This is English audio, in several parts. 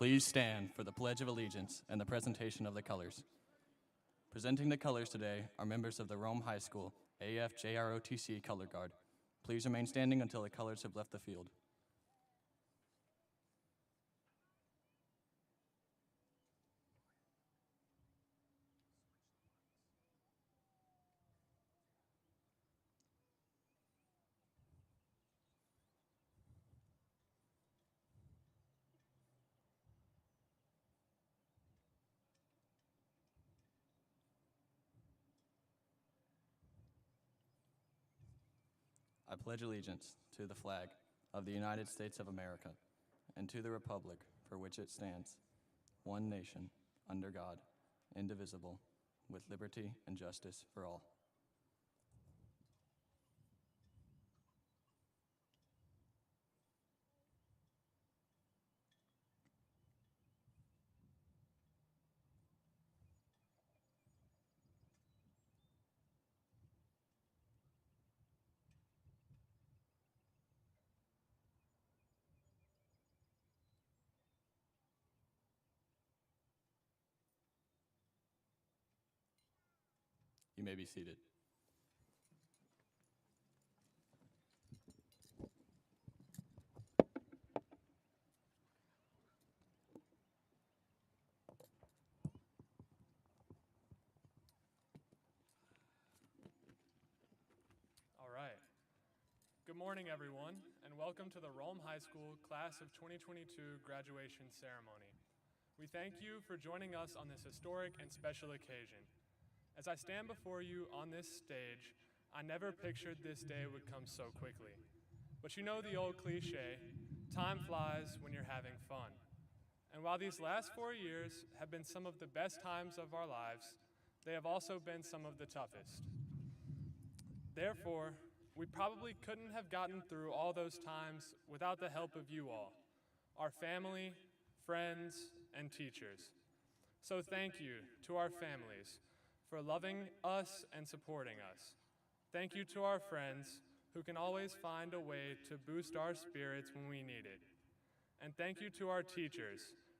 Please stand for the Pledge of Allegiance and the presentation of the colors. Presenting the colors today are members of the Rome High School AFJROTC Color Guard. Please remain standing until the colors have left the field. I pledge allegiance to the flag of the United States of America and to the republic for which it stands, one nation, under God, indivisible, with liberty and justice for all. You may be seated. All right. Good morning, everyone, and welcome to the Rome High School Class of 2022 graduation ceremony. We thank you for joining us on this historic and special occasion. As I stand before you on this stage, I never pictured this day would come so quickly. But you know the old cliche, time flies when you're having fun. And while these last 4 years have been some of the best times of our lives, they have also been some of the toughest. Therefore, we probably couldn't have gotten through all those times without the help of you all, our family, friends, and teachers. So thank you to our families for loving us and supporting us. Thank you to our friends who can always find a way to boost our spirits when we need it. And thank you to our teachers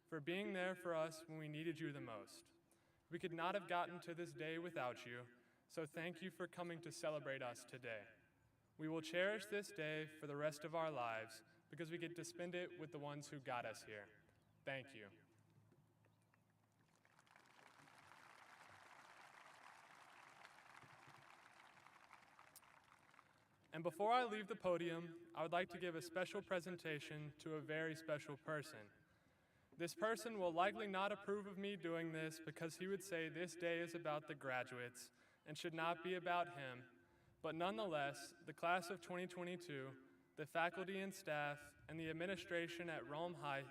for being there for us when we needed you the most. We could not have gotten to this day without you, so thank you for coming to celebrate us today. We will cherish this day for the rest of our lives because we get to spend it with the ones who got us here. Thank you. And before I leave the podium, I would like to give a special presentation to a very special person. This person will likely not approve of me doing this because he would say this day is about the graduates and should not be about him, but nonetheless, the class of 2022, the faculty and staff, and the administration at Rome High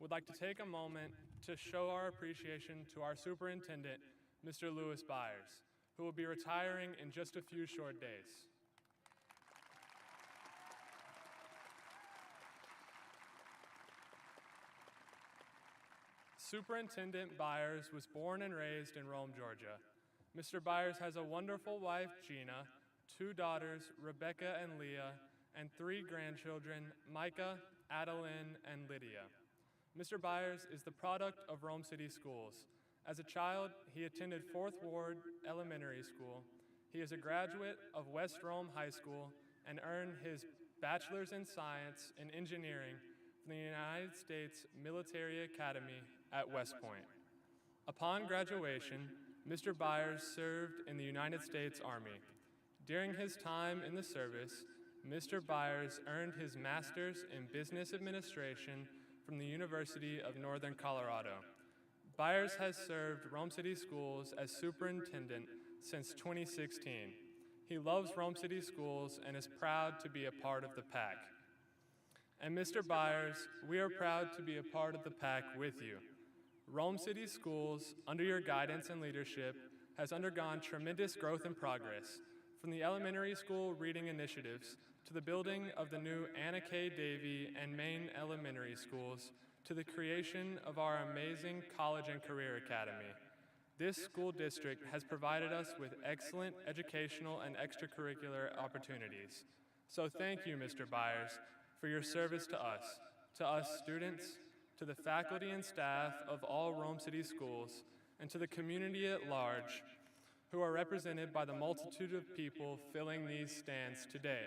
would like to take a moment to show our appreciation to our superintendent, Mr. Lewis Byers, who will be retiring in just a few short days. Superintendent Byers was born and raised in Rome, Georgia. Mr. Byers has a wonderful wife, Gina, 2 daughters, Rebecca and Leah, and 3 grandchildren, Micah, Adeline, and Lydia. Mr. Byers is the product of Rome City Schools. As a child, he attended 4th Ward Elementary School. He is a graduate of West Rome High School and earned his Bachelor's in Science in Engineering from the United States Military Academy at West Point. Upon graduation, Mr. Byers served in the United States Army. During his time in the service, Mr. Byers earned his Master's in Business Administration from the University of Northern Colorado. Byers has served Rome City Schools as superintendent since 2016. He loves Rome City Schools and is proud to be a part of the pack. And Mr. Byers, we are proud to be a part of the pack with you. Rome City Schools, under your guidance and leadership, has undergone tremendous growth and progress, from the elementary school reading initiatives to the building of the new Anna K. Davey and Maine elementary schools to the creation of our amazing college and career academy. This school district has provided us with excellent educational and extracurricular opportunities. So thank you, Mr. Byers, for your service to us students, to the faculty and staff of all Rome City schools, and to the community at large, who are represented by the multitude of people filling these stands today.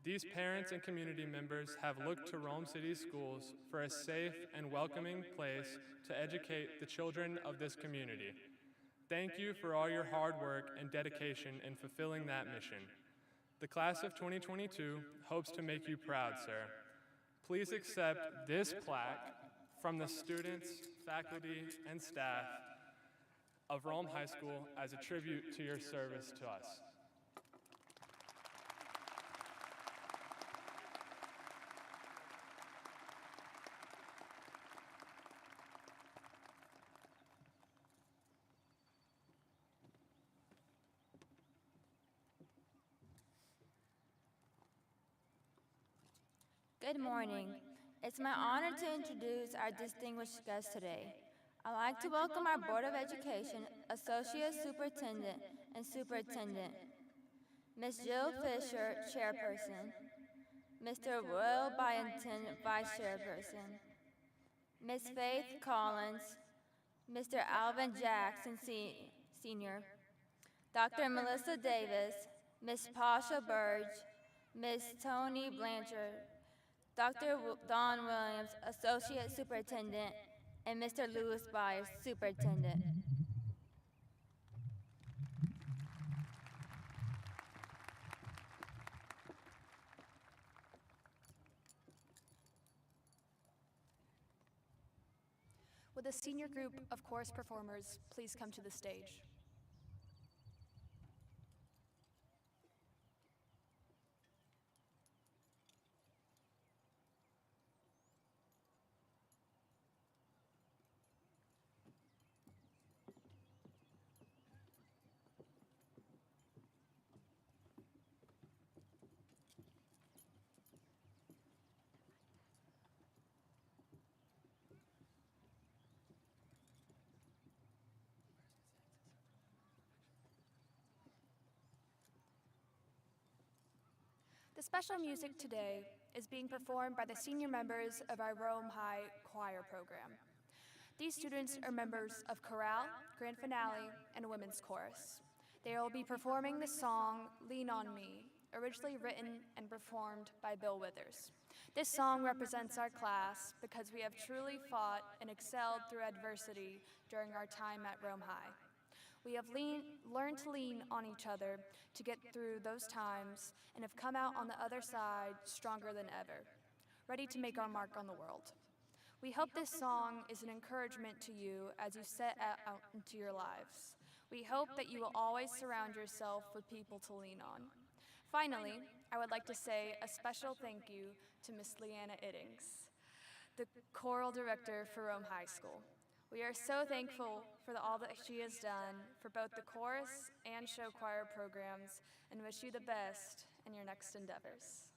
These parents and community members have looked to Rome City schools for a safe and welcoming place to educate the children of this community. Thank you for all your hard work and dedication in fulfilling that mission. The class of 2022 hopes to make you proud, sir. Please accept this plaque from the students, faculty, and staff of Rome High School as a tribute to your service to us. Good morning. It's my honor to introduce our distinguished guests today. I'd like to welcome our Board of Education, Associate Superintendent and Superintendent, Ms. Jill Fisher, Chairperson, Mr. Will Byington, Vice Chairperson, Ms. Faith Collins, Mr. Alvin Jackson, Sr., Dr. Melissa Davis, Ms. Pasha Burge, Ms. Tony Blanchard, Dr. Don Williams, Associate Superintendent, and Mr. Lewis Byers, Superintendent. Would the senior group of chorus performers please come to the stage? The special music today is being performed by the senior members of our Rome High Choir program. These students are members of chorale, grand finale, and women's chorus. They will be performing the song Lean on Me, originally written and performed by Bill Withers. This song represents our class because we have truly fought and excelled through adversity during our time at Rome High. We have learned to lean on each other to get through those times and have come out on the other side stronger than ever, ready to make our mark on the world. We hope this song is an encouragement to you as you set out into your lives. We hope that you will always surround yourself with people to lean on. Finally, I would like to say a special thank you to Miss Leanna Iddings, the choral director for Rome High School. We are so thankful for all that she has done for both the chorus and show choir programs and wish you the best in your next endeavors.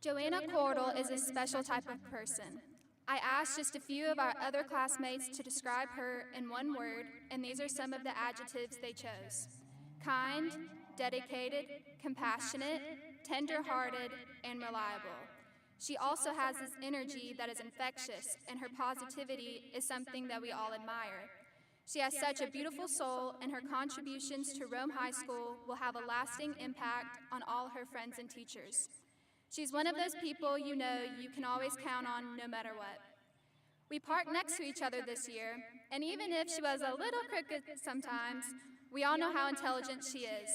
Joanna Cordell is a special type of person. I asked just a few of our other classmates to describe her in one word, and these are some of the adjectives they chose: kind, dedicated, compassionate, tender-hearted, and reliable. She also has this energy that is infectious, and her positivity is something that we all admire. She has such a beautiful soul, and her contributions to Rome High School will have a lasting impact on all her friends and teachers. She's one of those people you know you can always count on no matter what. We parked next to each other this year, and even if she was a little crooked sometimes, we all know how intelligent she is.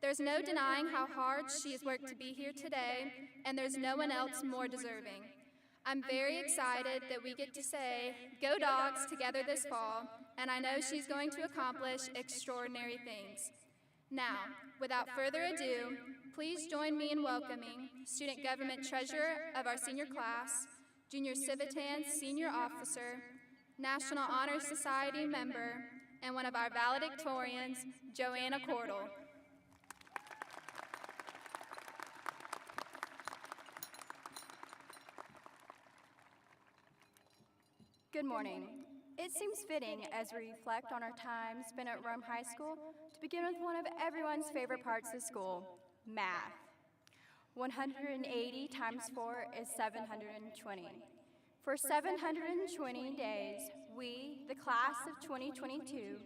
There's no denying how hard she has worked to be here today, and there's no one else more deserving. I'm very excited that we get to say, "Go Dogs," together this fall, and I know she's going to accomplish extraordinary things. Now, without further ado, please join me in welcoming Student Government Treasurer of our senior class, Junior Civitan Senior Officer, National Honor Society member, and one of our valedictorians, Joanna Cordell. Good morning. It seems fitting as we reflect on our time spent at Rome High School to begin with one of everyone's favorite parts of school, math. 180 times 4 is 720. For 720 days, we, the class of 2022,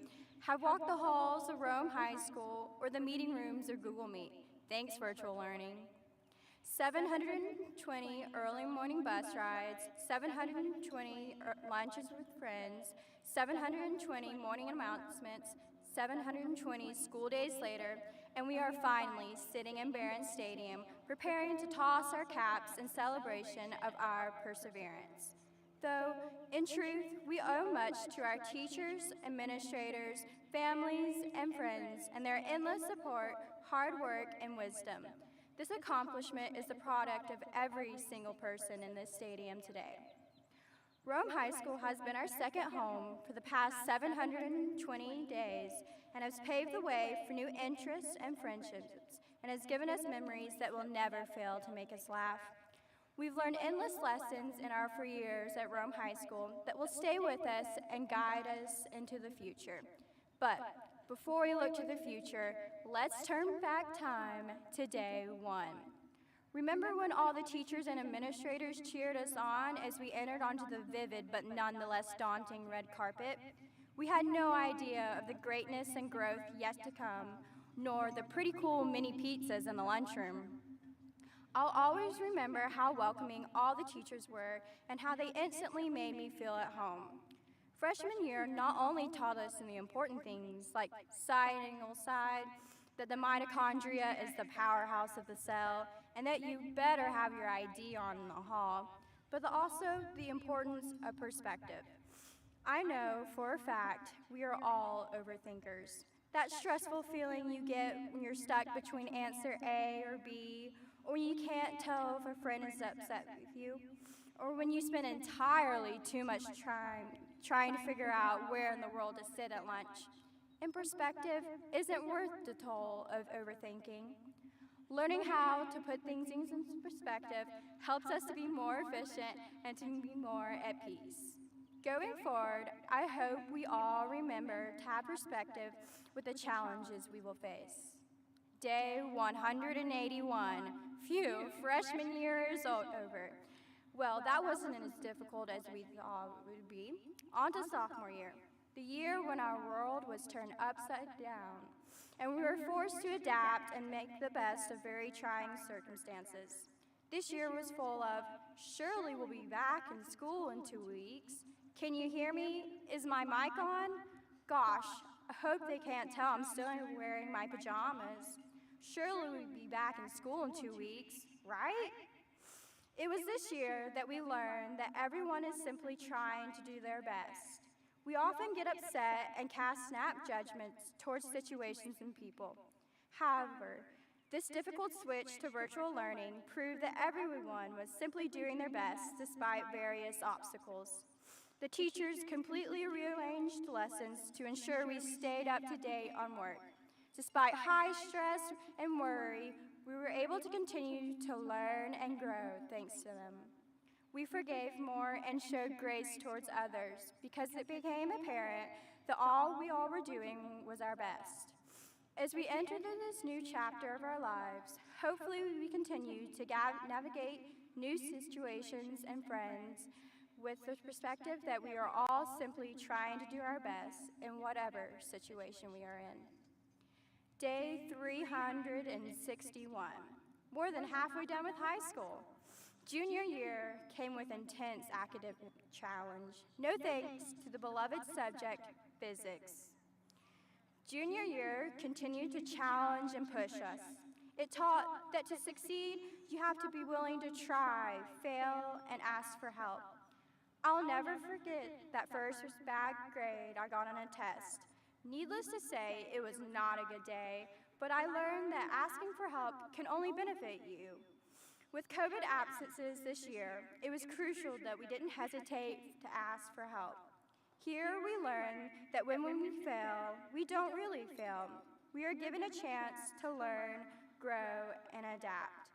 have walked the halls of Rome High School or the meeting rooms of Google Meet. Thanks, virtual learning. 720 early morning bus rides, 720 lunches with friends, 720 morning announcements, 720 school days later, and we are finally sitting in Barron Stadium preparing to toss our caps in celebration of our perseverance. Though, in truth, we owe much to our teachers, administrators, families, and friends, and their endless support, hard work, and wisdom. This accomplishment is the product of every single person in this stadium today. Rome High School has been our second home for the past 720 days and has paved the way for new interests and friendships and has given us memories that will never fail to make us laugh. We've learned endless lessons in our 4 years at Rome High School that will stay with us and guide us into the future. But before we look to the future, let's turn back time to day one. Remember when all the teachers and administrators cheered us on as we entered onto the vivid but nonetheless daunting red carpet? We had no idea of the greatness and growth yet to come, nor the pretty cool mini pizzas in the lunchroom. I'll always remember how welcoming all the teachers were and how they instantly made me feel at home. Freshman year not only taught us the important things like single side, that the mitochondria is the powerhouse of the cell, and that you better have your ID on in the hall, but also the importance of perspective. I know for a fact we are all overthinkers. That stressful feeling you get when you're stuck between answer A or B, or when you can't tell if a friend is upset with you, or when you spend entirely too much time trying to figure out where in the world to sit at lunch. And perspective isn't worth the toll of overthinking. Learning how to put things into perspective helps us to be more efficient and to be more at peace. Going forward, I hope we all remember to have perspective with the challenges we will face. Day 181. Phew, freshman year is over. Well, that wasn't as difficult as we thought it would be. On to sophomore year, the year when our world was turned upside down, and we were forced to adapt and make the best of very trying circumstances. This year was full of, surely we'll be back in school in 2 weeks. Can you hear me? Is my mic on? Gosh, I hope they can't tell I'm still wearing my pajamas. Surely we'll be back in school in 2 weeks, right? It was this year that we learned that everyone is simply trying to do their best. We often get upset and cast snap judgments towards situations and people. However, this difficult switch to virtual learning proved that everyone was simply doing their best despite various obstacles. The teachers completely rearranged lessons to ensure we stayed up to date on work. Despite high stress and worry, We were able to continue to learn and grow thanks to them. We forgave more and showed grace towards others because it became apparent that all we all were doing was our best. As we enter into this new chapter of our lives, hopefully we continue to navigate new situations and friends with the perspective that we are all simply trying to do our best in whatever situation we are in. Day 361, more than halfway done with high school. Junior year came with intense academic challenge, no thanks to the beloved subject, physics. Junior year continued to challenge and push us. It taught that to succeed, you have to be willing to try, fail, and ask for help. I'll never forget that first bad grade I got on a test. Needless to say, it was not a good day, but I learned that asking for help can only benefit you. With COVID absences this year, it was crucial that we didn't hesitate to ask for help. Here we learn that when we fail, we don't really fail. We are given a chance to learn, grow, and adapt.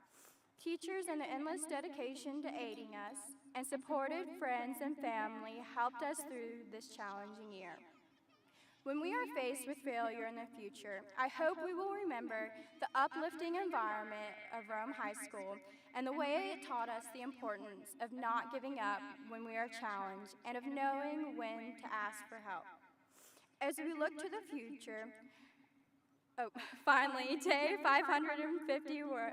Teachers and the endless dedication to aiding us and supported friends and family helped us through this challenging year. When we are faced with failure in the future, I hope we will remember the uplifting environment of Rome High School and the way it taught us the importance of not giving up when we are challenged and of knowing when to ask for help. As we look to the future, finally, day 551,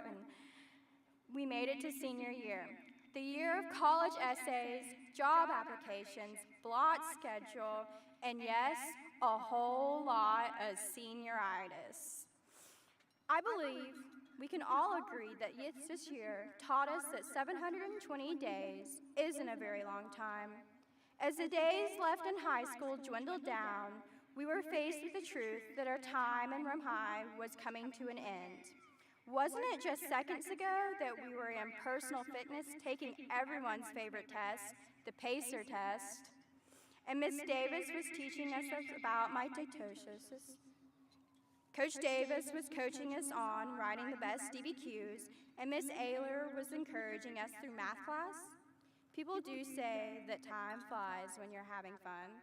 we made it to senior year. The year of college essays, job applications, blot schedule, and yes, a whole lot of senioritis. I believe we can all agree that this year taught us that 720 days isn't a very long time. As the days left in high school dwindled down, we were faced with the truth that our time in Rome High was coming to an end. Wasn't it just seconds ago that we were in personal fitness taking everyone's favorite test, the PACER test? And Miss Davis was teaching us about mitosis. Coach Davis was coaching us on writing the best DBQs, and Miss Ayler was encouraging us through math class. People do say that time flies when you're having fun.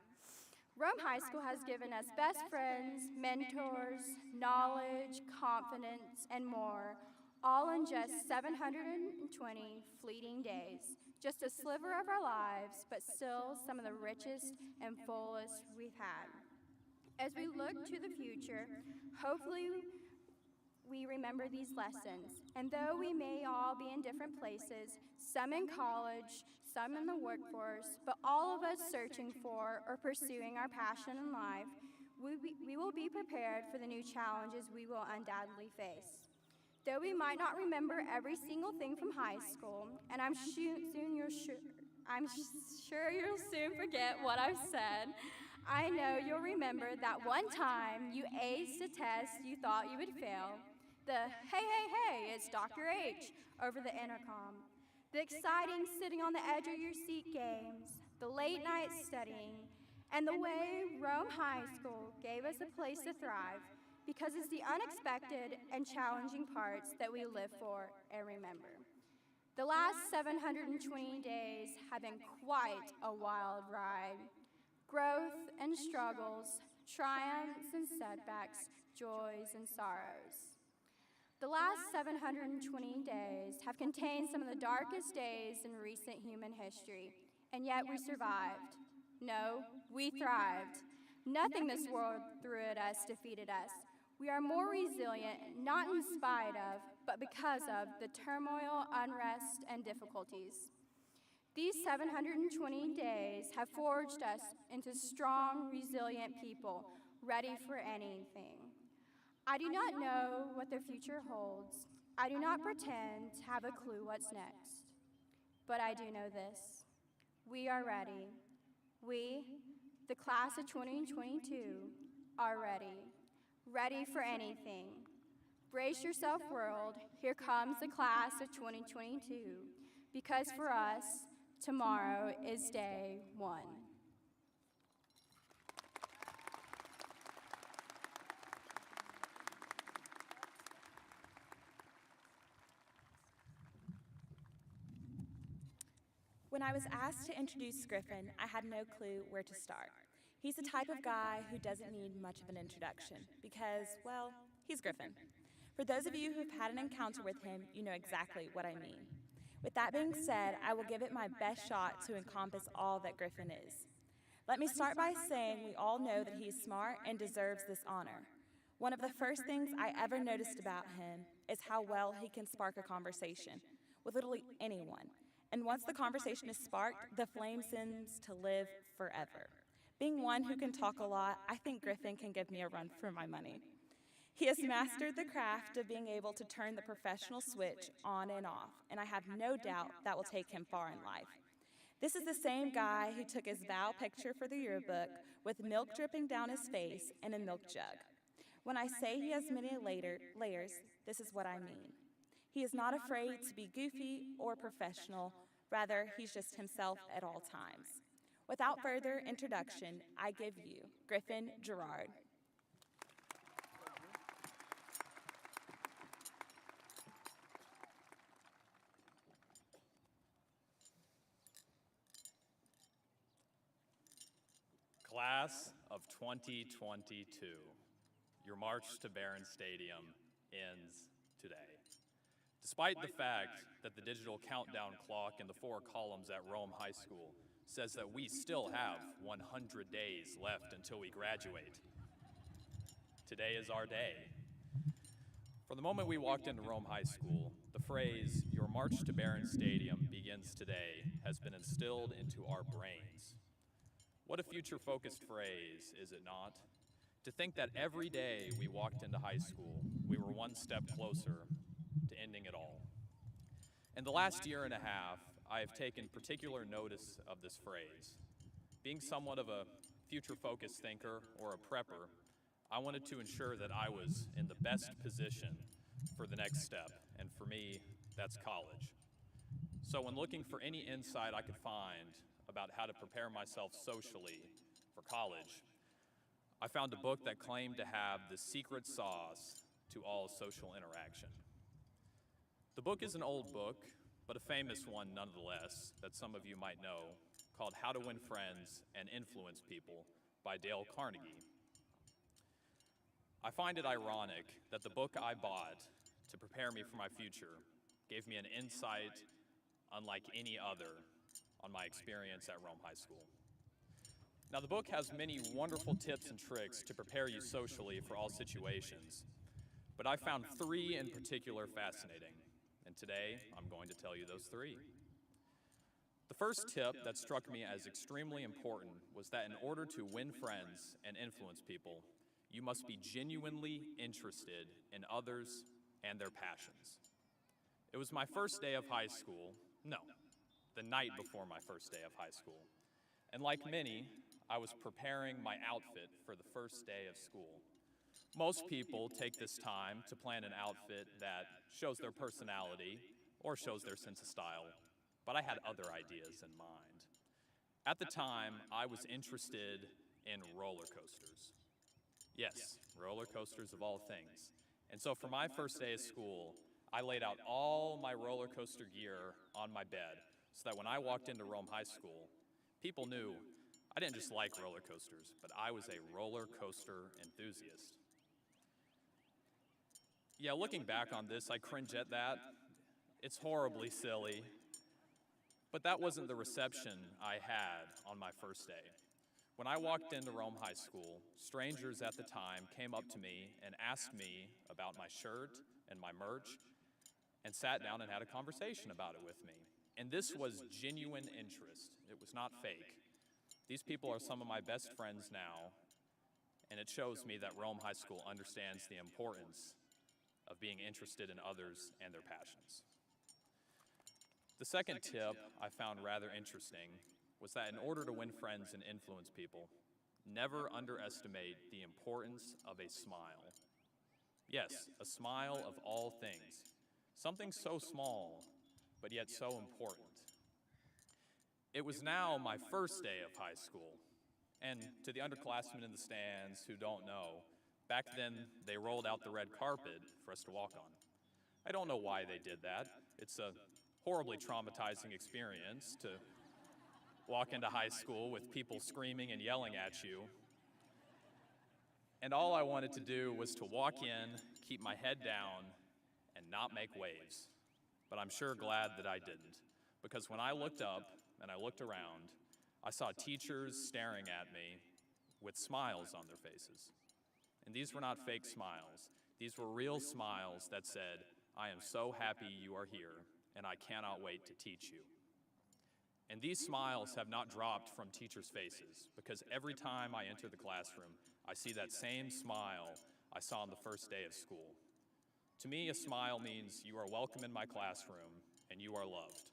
Rome High School has given us best friends, mentors, knowledge, confidence, and more, all in just 720 fleeting days. Just a sliver of our lives, but still some of the richest and fullest we've had. As we look to the future, hopefully we remember these lessons. And though we may all be in different places, some in college, some in the workforce, but all of us searching for or pursuing our passion in life, we will be prepared for the new challenges we will undoubtedly face. Though we might not remember every single thing from high school, and I'm sure you'll soon forget what I've said, I know you'll remember that one time you aced a test you thought you would fail, the hey, it's Dr. H over the intercom, the exciting sitting on the edge of your seat games, the late night studying, and the way Rome High School gave us a place to thrive, because it's the unexpected and challenging parts that we live for and remember. The last 720 days have been quite a wild ride. Growth and struggles, triumphs and setbacks, joys and sorrows. The last 720 days have contained some of the darkest days in recent human history, and yet we survived. No, we thrived. Nothing this world threw at us defeated us. We are more resilient, not in spite of, but because of the turmoil, unrest, and difficulties. These 720 days have forged us into strong, resilient people, ready for anything. I do not know what the future holds. I do not pretend to have a clue what's next. But I do know this. We are ready. We, the class of 2022, are ready. Ready for anything. Brace yourself, world. Here comes the class of 2022. Because for us, tomorrow is day one. When I was asked to introduce Griffin, I had no clue where to start. He's the type of guy who doesn't need much of an introduction because, well, he's Griffin. For those of you who've had an encounter with him, you know exactly what I mean. With that being said, I will give it my best shot to encompass all that Griffin is. Let me start by saying we all know that he's smart and deserves this honor. One of the first things I ever noticed about him is how well he can spark a conversation with literally anyone. And once the conversation is sparked, the flame seems to live forever. Being one who can talk a lot, I think Griffin can give me a run for my money. He has mastered the craft of being able to turn the professional switch on and off, and I have no doubt that will take him far in life. This is the same guy who took his vow picture for the yearbook with milk dripping down his face and a milk jug. When I say he has many layers, this is what I mean. He is not afraid to be goofy or professional, rather, he's just himself at all times. Without further introduction, I give you Griffin Gerard. Class of 2022, your march to Barron Stadium ends today. Despite the fact that the digital countdown clock in the 4 columns at Rome High School says that we still have 100 days left until we graduate, today is our day. From the moment we walked into Rome High School, the phrase, "Your march to Barron Stadium begins today," has been instilled into our brains. What a future-focused phrase, is it not? To think that every day we walked into high school, we were one step closer to ending it all. In the last year and a half, I have taken particular notice of this phrase. Being somewhat of a future-focused thinker or a prepper, I wanted to ensure that I was in the best position for the next step, and for me, that's college. So when looking for any insight I could find about how to prepare myself socially for college, I found a book that claimed to have the secret sauce to all social interaction. The book is an old book, but a famous one nonetheless, that some of you might know, called How to Win Friends and Influence People by Dale Carnegie. I find it ironic that the book I bought to prepare me for my future gave me an insight unlike any other on my experience at Rome High School. Now, the book has many wonderful tips and tricks to prepare you socially for all situations, but I found 3 in particular fascinating, and today I'm going to tell you those 3. The first tip that struck me as extremely important was that in order to win friends and influence people, you must be genuinely interested in others and their passions. It was my first day of high school, the night before my first day of high school. And like many, I was preparing my outfit for the first day of school. Most people take this time to plan an outfit that shows their personality or shows their sense of style, but I had other ideas in mind. At the time, I was interested in roller coasters. Yes, roller coasters of all things. And so for my first day of school, I laid out all my roller coaster gear on my bed so that when I walked into Rome High School, people knew I didn't just like roller coasters, but I was a roller coaster enthusiast. Yeah, looking back on this, I cringe at that. It's horribly silly, but that wasn't the reception I had on my first day. When I walked into Rome High School, strangers at the time came up to me and asked me about my shirt and my merch and sat down and had a conversation about it with me. And this was genuine interest. It was not fake. These people are some of my best friends now, and it shows me that Rome High School understands the importance of being interested in others and their passions. The second tip I found rather interesting was that in order to win friends and influence people, never underestimate the importance of a smile. Yes, a smile of all things. Something so small, but yet so important. It was now my first day of high school, and to the underclassmen in the stands who don't know, back then they rolled out the red carpet for us to walk on. I don't know why they did that. It's a horribly traumatizing experience to walk into high school with people screaming and yelling at you. And all I wanted to do was to walk in, keep my head down, and not make waves. But I'm sure glad that I didn't, because when I looked up and I looked around, I saw teachers staring at me with smiles on their faces. And these were not fake smiles. These were real smiles that said, "I am so happy you are here, and I cannot wait to teach you." And these smiles have not dropped from teachers' faces, because every time I enter the classroom, I see that same smile I saw on the first day of school. To me, a smile means you are welcome in my classroom and you are loved,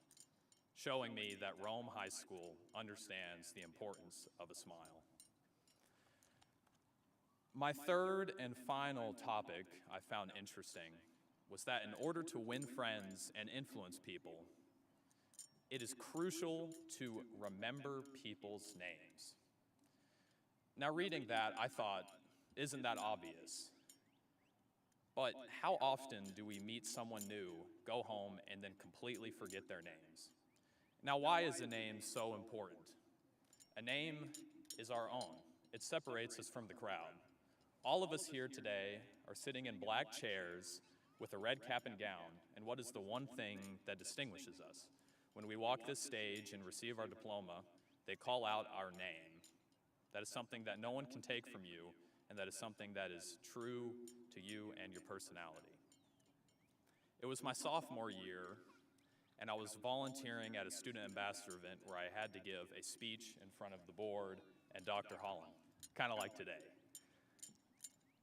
showing me that Rome High School understands the importance of a smile. My third and final topic I found interesting was that in order to win friends and influence people, it is crucial to remember people's names. Now, reading that, I thought, isn't that obvious? But how often do we meet someone new, go home, and then completely forget their names? Now, why is a name so important? A name is our own. It separates us from the crowd. All of us here today are sitting in black chairs with a red cap and gown, and what is the one thing that distinguishes us? When we walk this stage and receive our diploma, they call out our name. That is something that no one can take from you, and that is something that is true to you and your personality. It was my sophomore year, and I was volunteering at a student ambassador event where I had to give a speech in front of the board and Dr. Holland, kind of like today.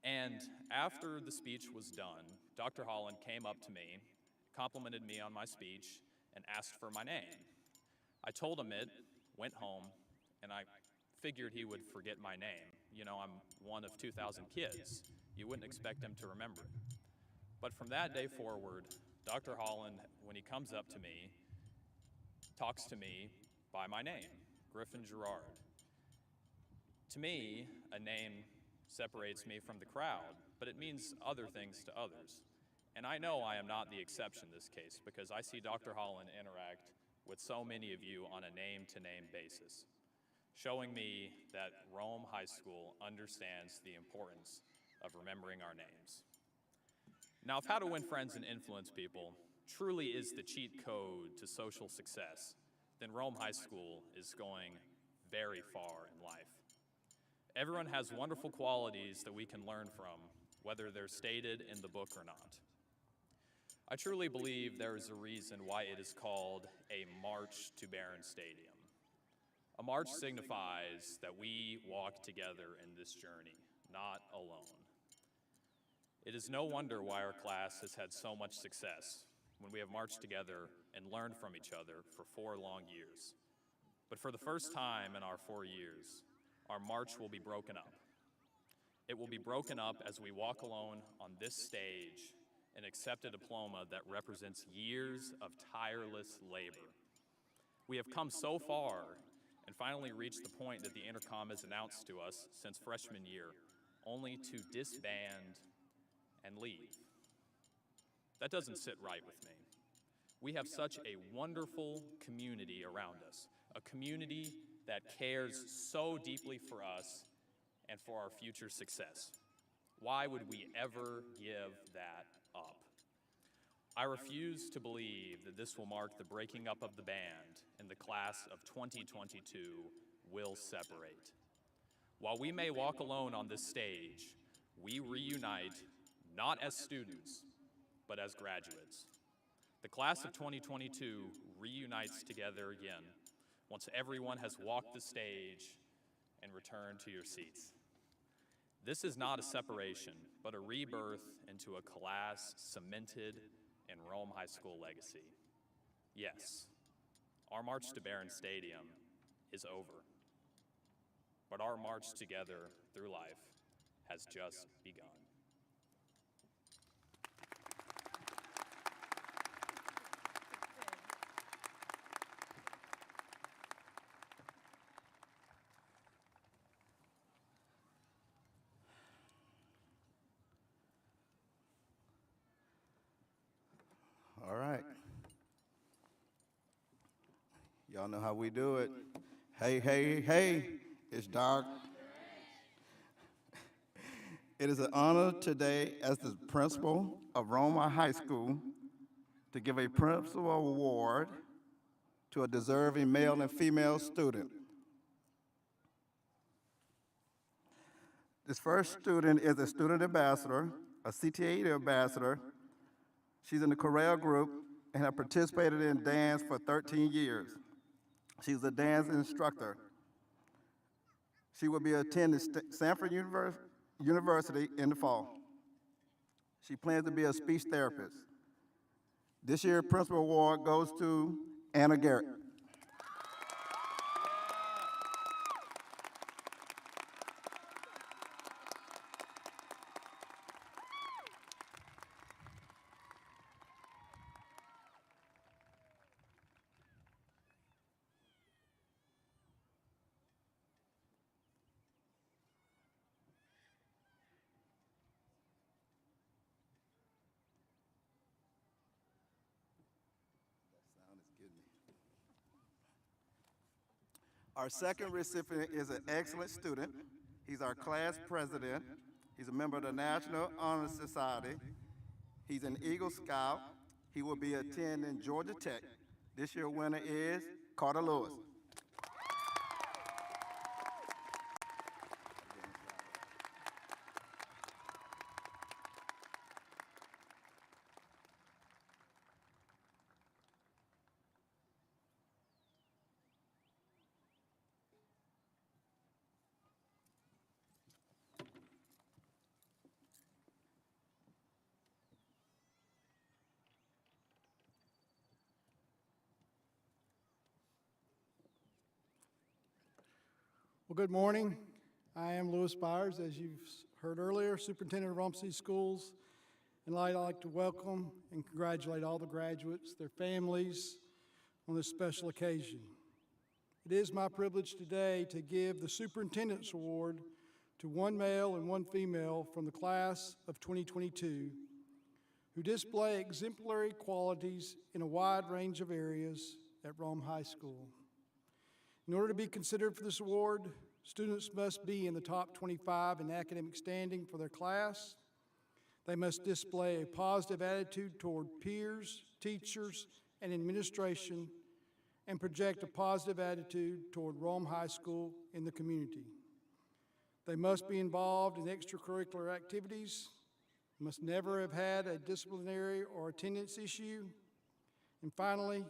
And after the speech was done, Dr. Holland came up to me, complimented me on my speech, and asked for my name. I told him it, went home, and I figured he would forget my name. You know, I'm one of 2,000 kids. You wouldn't expect him to remember it. But from that day forward, Dr. Holland, when he comes up to me, talks to me by my name, Griffin Gerard. To me, a name separates me from the crowd, but it means other things to others. And I know I am not the exception in this case, because I see Dr. Holland interact with so many of you on a name-to-name basis, showing me that Rome High School understands the importance of remembering our names. Now, if how to win friends and influence people truly is the cheat code to social success, then Rome High School is going very far in life. Everyone has wonderful qualities that we can learn from, whether they're stated in the book or not. I truly believe there is a reason why it is called a march to Barron Stadium. A march signifies that we walk together in this journey, not alone. It is no wonder why our class has had so much success when we have marched together and learned from each other for 4 long years. But for the first time in our 4 years, our march will be broken up. It will be broken up as we walk alone on this stage and accept a diploma that represents years of tireless labor. We have come so far and finally reached the point that the intercom has announced to us since freshman year, only to disband and leave. That doesn't sit right with me. We have such a wonderful community around us, a community that cares so deeply for us and for our future success. Why would we ever give that up? I refuse to believe that this will mark the breaking up of the band and the class of 2022 will separate. While we may walk alone on this stage, we reunite not as students, but as graduates. The class of 2022 reunites together again once everyone has walked the stage and returned to your seats. This is not a separation, but a rebirth into a class cemented in Rome High School legacy. Yes, our march to Barron Stadium is over, but our march together through life has just begun. All right. Y'all know how we do it. Hey, hey, hey, it's dark. It is an honor today as the principal of Roma High School to give a principal award to a deserving male and female student. This first student is a student ambassador, a CTA ambassador. She's in the chorale group and has participated in dance for 13 years. She's a dance instructor. She will be attending Stanford University in the fall. She plans to be a speech therapist. This year's principal award goes to Anna Garrett. Our second recipient is an excellent student. He's our class president. He's a member of the National Honor Society. He's an Eagle Scout. He will be attending Georgia Tech. This year's winner is Carter Lewis. Well, good morning. I am Lewis Byers, as you've heard earlier, Superintendent of Rome City Schools. And I'd like to welcome and congratulate all the graduates, their families, on this special occasion. It is my privilege today to give the Superintendent's Award to one male and one female from the class of 2022 who display exemplary qualities in a wide range of areas at Rome High School. In order to be considered for this award, students must be in the top 25 in academic standing for their class. They must display a positive attitude toward peers, teachers, and administration, and project a positive attitude toward Rome High School in the community. They must be involved in extracurricular activities, must never have had a disciplinary or attendance issue, and finally,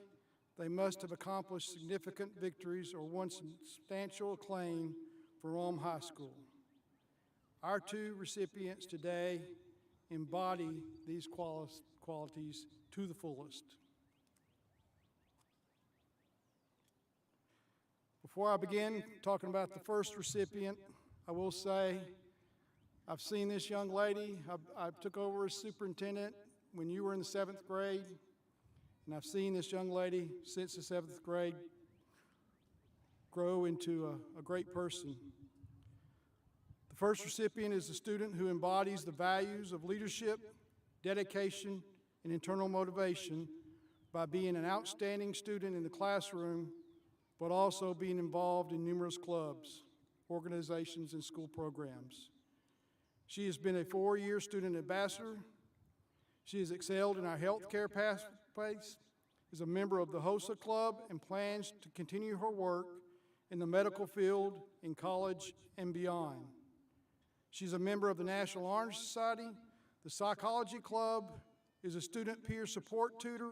they must have accomplished significant victories or won substantial acclaim for Rome High School. Our two recipients today embody these qualities to the fullest. Before I begin talking about the first recipient, I will say I've seen this young lady. I took over as superintendent when you were in the 7th grade. And I've seen this young lady since the 7th grade grow into a great person. The first recipient is a student who embodies the values of leadership, dedication, and internal motivation by being an outstanding student in the classroom, but also being involved in numerous clubs, organizations, and school programs. She has been a 4-year student ambassador. She has excelled in our healthcare pathways, is a member of the HOSA Club, and plans to continue her work in the medical field, in college, and beyond. She's a member of the National Honor Society, the Psychology Club, is a student peer support tutor,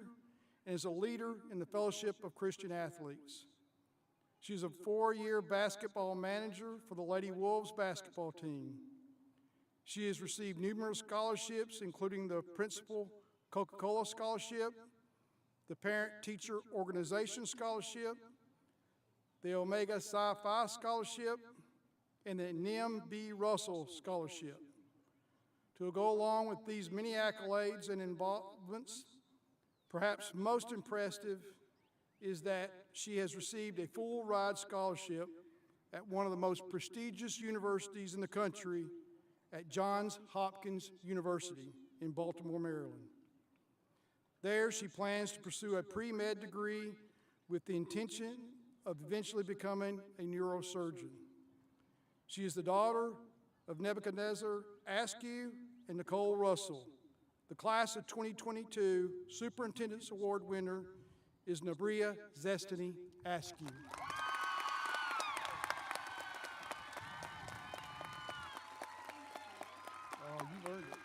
and is a leader in the Fellowship of Christian Athletes. She's a 4-year basketball manager for the Lady Wolves basketball team. She has received numerous scholarships, including the Principal Coca-Cola Scholarship, the Parent Teacher Organization Scholarship, the Omega Psi Phi Scholarship, and the Nim B. Russell Scholarship. To go along with these many accolades and involvements, perhaps most impressive is that she has received a full ride scholarship at one of the most prestigious universities in the country, at Johns Hopkins University in Baltimore, Maryland. There, she plans to pursue a pre-med degree with the intention of eventually becoming a neurosurgeon. She is the daughter of Nebuchadnezzar Askew and Nicole Russell. The class of 2022 Superintendent's Award winner is Nabria Zestiny Askew. Oh, you earned it.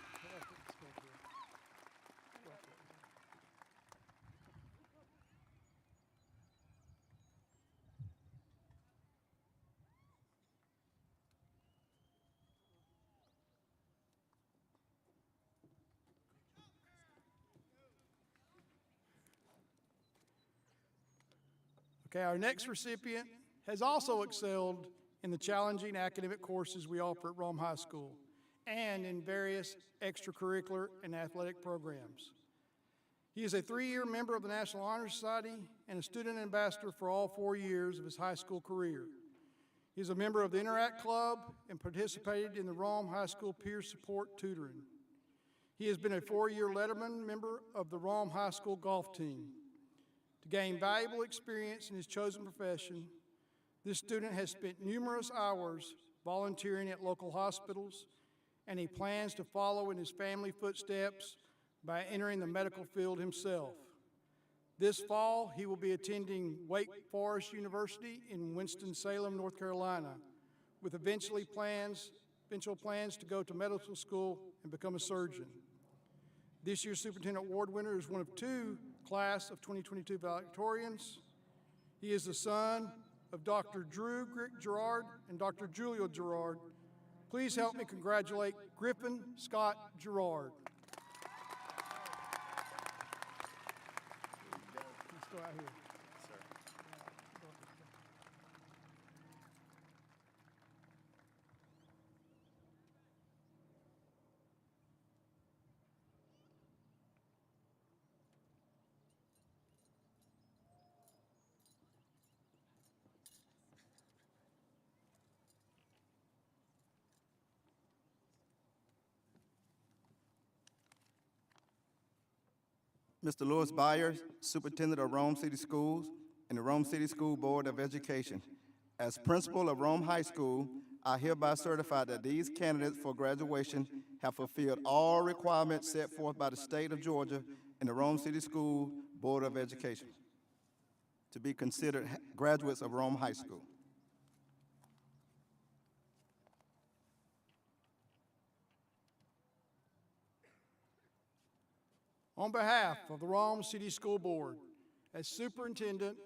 Okay, our next recipient has also excelled in the challenging academic courses we offer at Rome High School and in various extracurricular and athletic programs. He is a 3-year member of the National Honor Society and a student ambassador for all 4 years of his high school career. He is a member of the Interact Club and participated in the Rome High School Peer Support Tutoring. He has been a 4-year Letterman member of the Rome High School golf team. To gain valuable experience in his chosen profession, this student has spent numerous hours volunteering at local hospitals, and he plans to follow in his family footsteps by entering the medical field himself. This fall, he will be attending Wake Forest University in Winston-Salem, North Carolina, with eventual plans to go to medical school and become a surgeon. This year's Superintendent Award winner is one of 2 class of 2022 valedictorians. He is the son of Dr. Drew Gerard and Dr. Julia Gerard. Please help me congratulate Griffin Scott Gerard. Let's go out here. Mr. Louis Byers, Superintendent of Rome City Schools and the Rome City School Board of Education. As principal of Rome High School, I hereby certify that these candidates for graduation have fulfilled all requirements set forth by the state of Georgia and the Rome City School Board of Education to be considered graduates of Rome High School. On behalf of the Rome City School Board, as superintendent,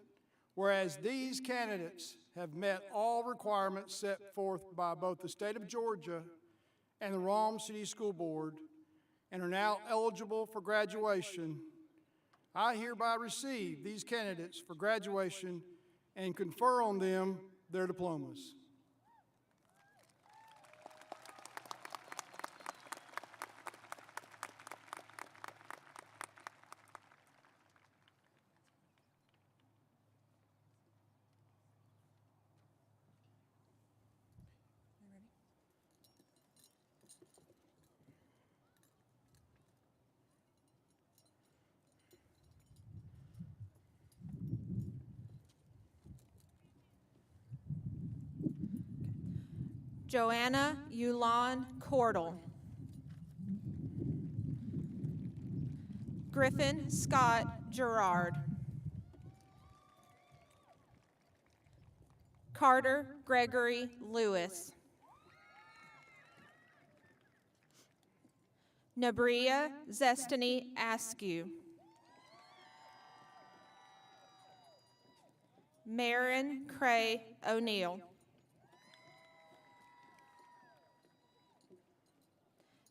whereas these candidates have met all requirements set forth by both the state of Georgia and the Rome City School Board and are now eligible for graduation, I hereby receive these candidates for graduation and confer on them their diplomas. Joanna Yulon Cordell. Griffin Scott Gerard. Carter Gregory Lewis. Nabria Zestiny Askew. Marin Cray O'Neill.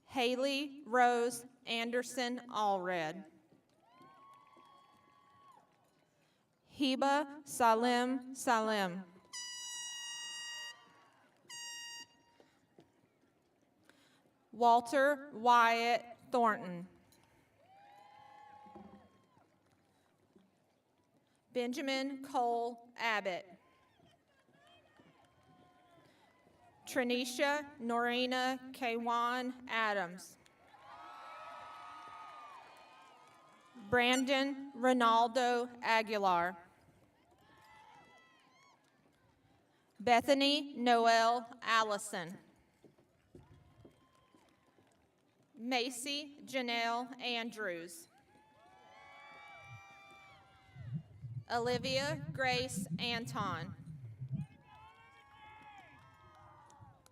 Haley Rose Anderson Allred. Heba Salim Salim. Walter Wyatt Thornton. Benjamin Cole Abbott. Trinisha Norina Kwan Adams. Brandon Ronaldo Aguilar. Bethany Noel Allison. Macy Janelle Andrews. Olivia Grace Anton.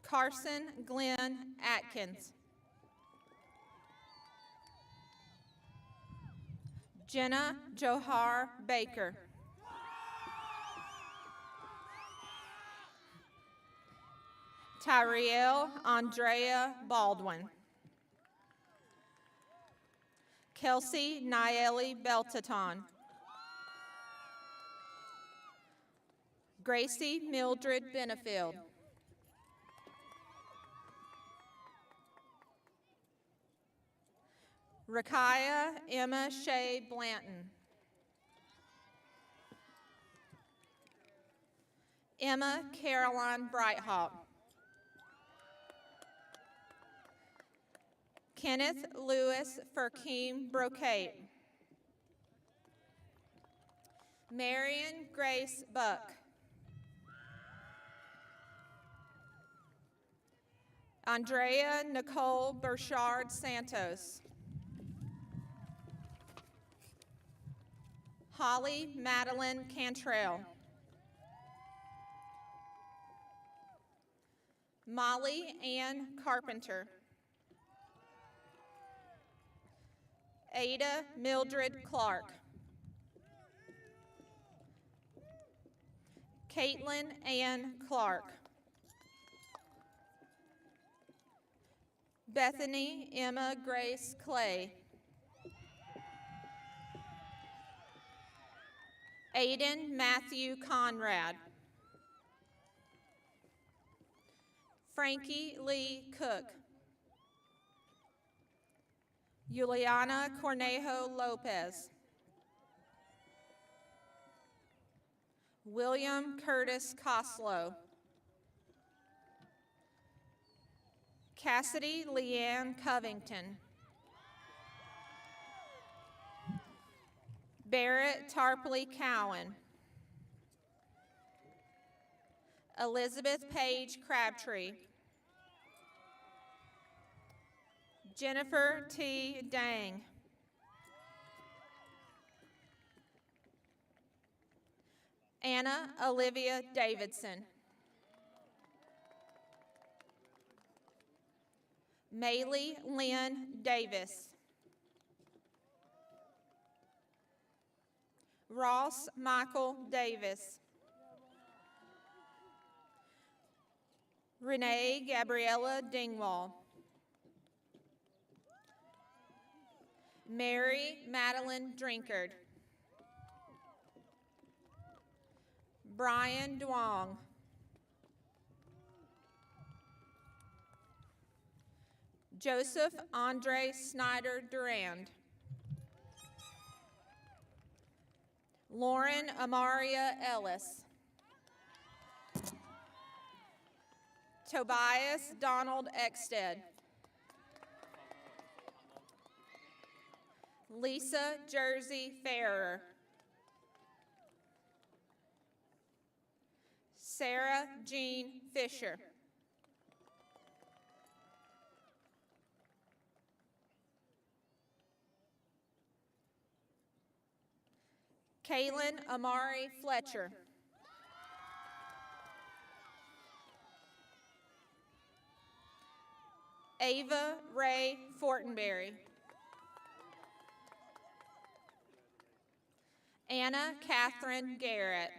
Carson Glenn Atkins. Jenna Johar Baker. Tyriel Andrea Baldwin. Kelsey Nieli Beltaton. Gracie Mildred Benefield. Rakaya Emma Shea Blanton. Emma Caroline Brighthawk. Kenneth Lewis Furkeem Brocate. Marion Grace Buck. Andrea Nicole Burchard Santos. Holly Madeline Cantrell. Molly Ann Carpenter. Ada Mildred Clark. Caitlin Ann Clark. Bethany Emma Grace Clay. Aiden Matthew Conrad. Frankie Lee Cook. Juliana Cornejo Lopez. William Curtis Coslow. Cassidy Leanne Covington. Barrett Tarpley Cowan. Elizabeth Page Crabtree. Jennifer T. Dang. Anna Olivia Davidson. Maylee Lynn Davis. Ross Michael Davis. Renee Gabriella Dingwall. Mary Madeline Drinkard. Brian Duong. Joseph Andre Snyder Durand. Lauren Amaria Ellis. Tobias Donald Eckstead. Lisa Jersey Farrer. Sarah Jean Fisher. Kaylin Amari Fletcher. Ava Ray Fortenberry. Anna Catherine Garrett.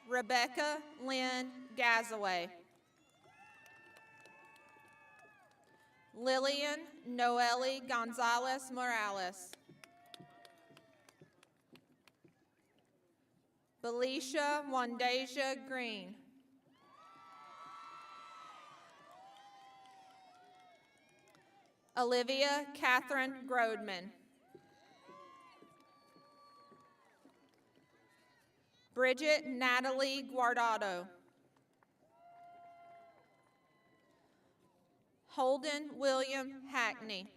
Rebecca Lynn Gazaway. Lillian Noelle Gonzalez Morales. Belisha Wandasia Green. Olivia Catherine Grodman. Bridget Natalie Guardado. Holden William Hackney.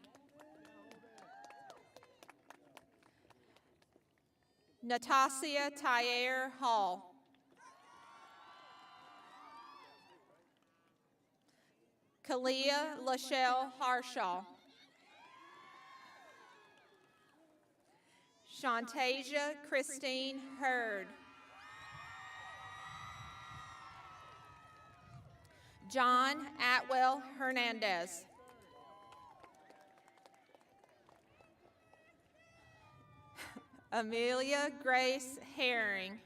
Natasia Tyer Hall. Kalia Lachelle Harshaw. Shantasia Christine Hurd. John Atwell Hernandez. Amelia Grace Herring.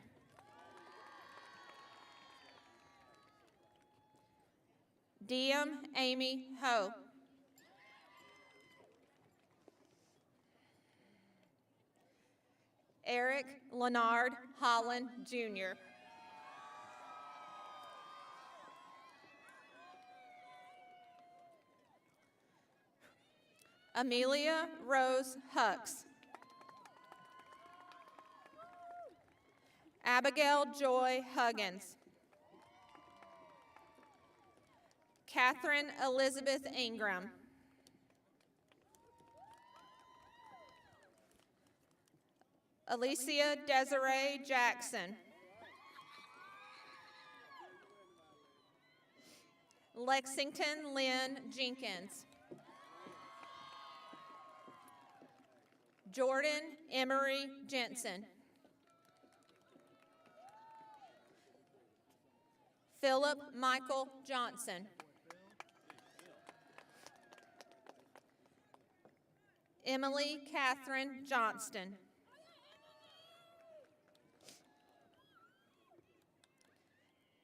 Diem Amy Ho. Eric Leonard Holland, Jr. Amelia Rose Hucks. Abigail Joy Huggins. Catherine Elizabeth Ingram. Alicia Desiree Jackson. Lexington Lynn Jenkins. Jordan Emery Jensen. Philip Michael Johnson. Emily Catherine Johnston.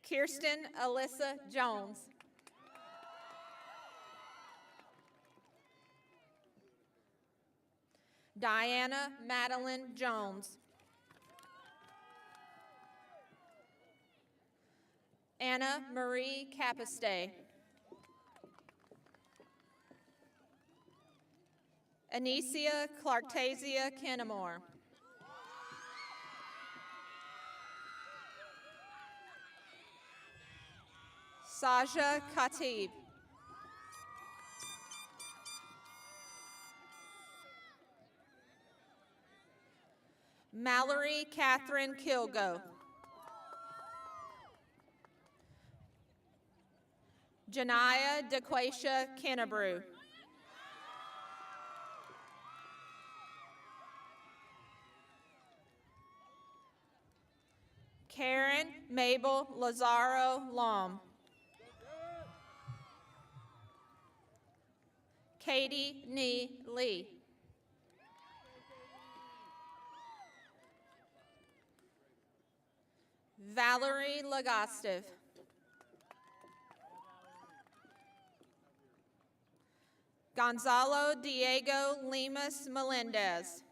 Kirsten Alyssa Jones. Diana Madeline Jones. Anna Marie Capiste. Anicia Clarktasia Kennemore. Saja Khatib. Mallory Catherine Kilgo. Janiyah DeQuasia Kennebrew. Karen Mabel Lazaro Lom. Katie Nee Lee. Valerie Lagostiv. Gonzalo Diego Lemus Melendez.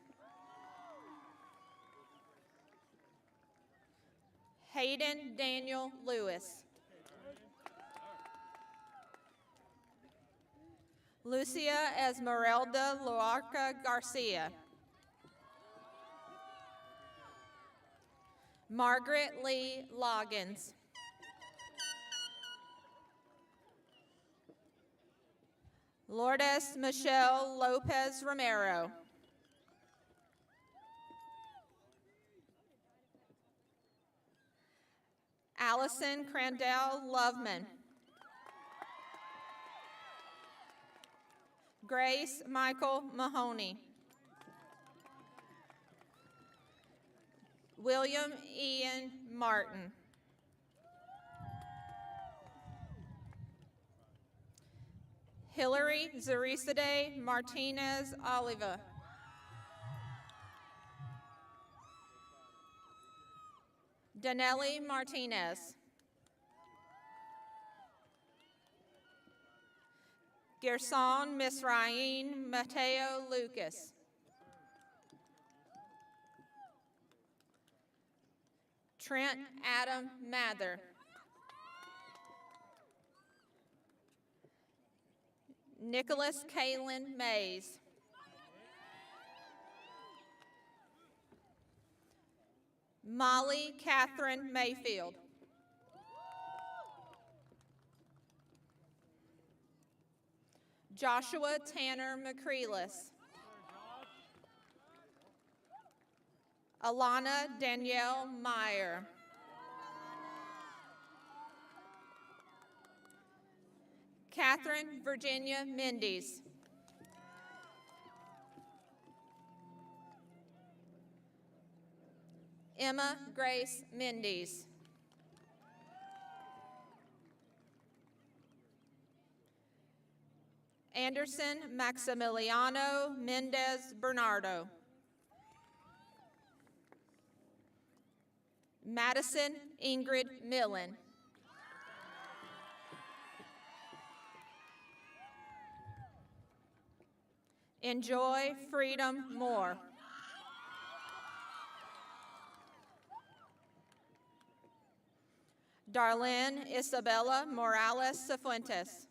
Hayden Daniel Lewis. Lucia Esmeralda Luarca Garcia. Margaret Lee Loggins. Lourdes Michelle Lopez Romero. Allison Crandell Loveman. Grace Michael Mahoney. William Ian Martin. Hillary Zarisade Martinez Oliva. Danelli Martinez. Gerson Misraim Mateo Lucas. Trent Adam Mather. Nicholas Kalen Mays. Molly Catherine Mayfield. Joshua Tanner McCreelis. Alana Danielle Meyer. Catherine Virginia Mendes. Emma Grace Mendes. Anderson Maximiliano Mendez Bernardo. Madison Ingrid Millen. Enjoy Freedom Moore. Darlene Isabella Morales Cifuentes.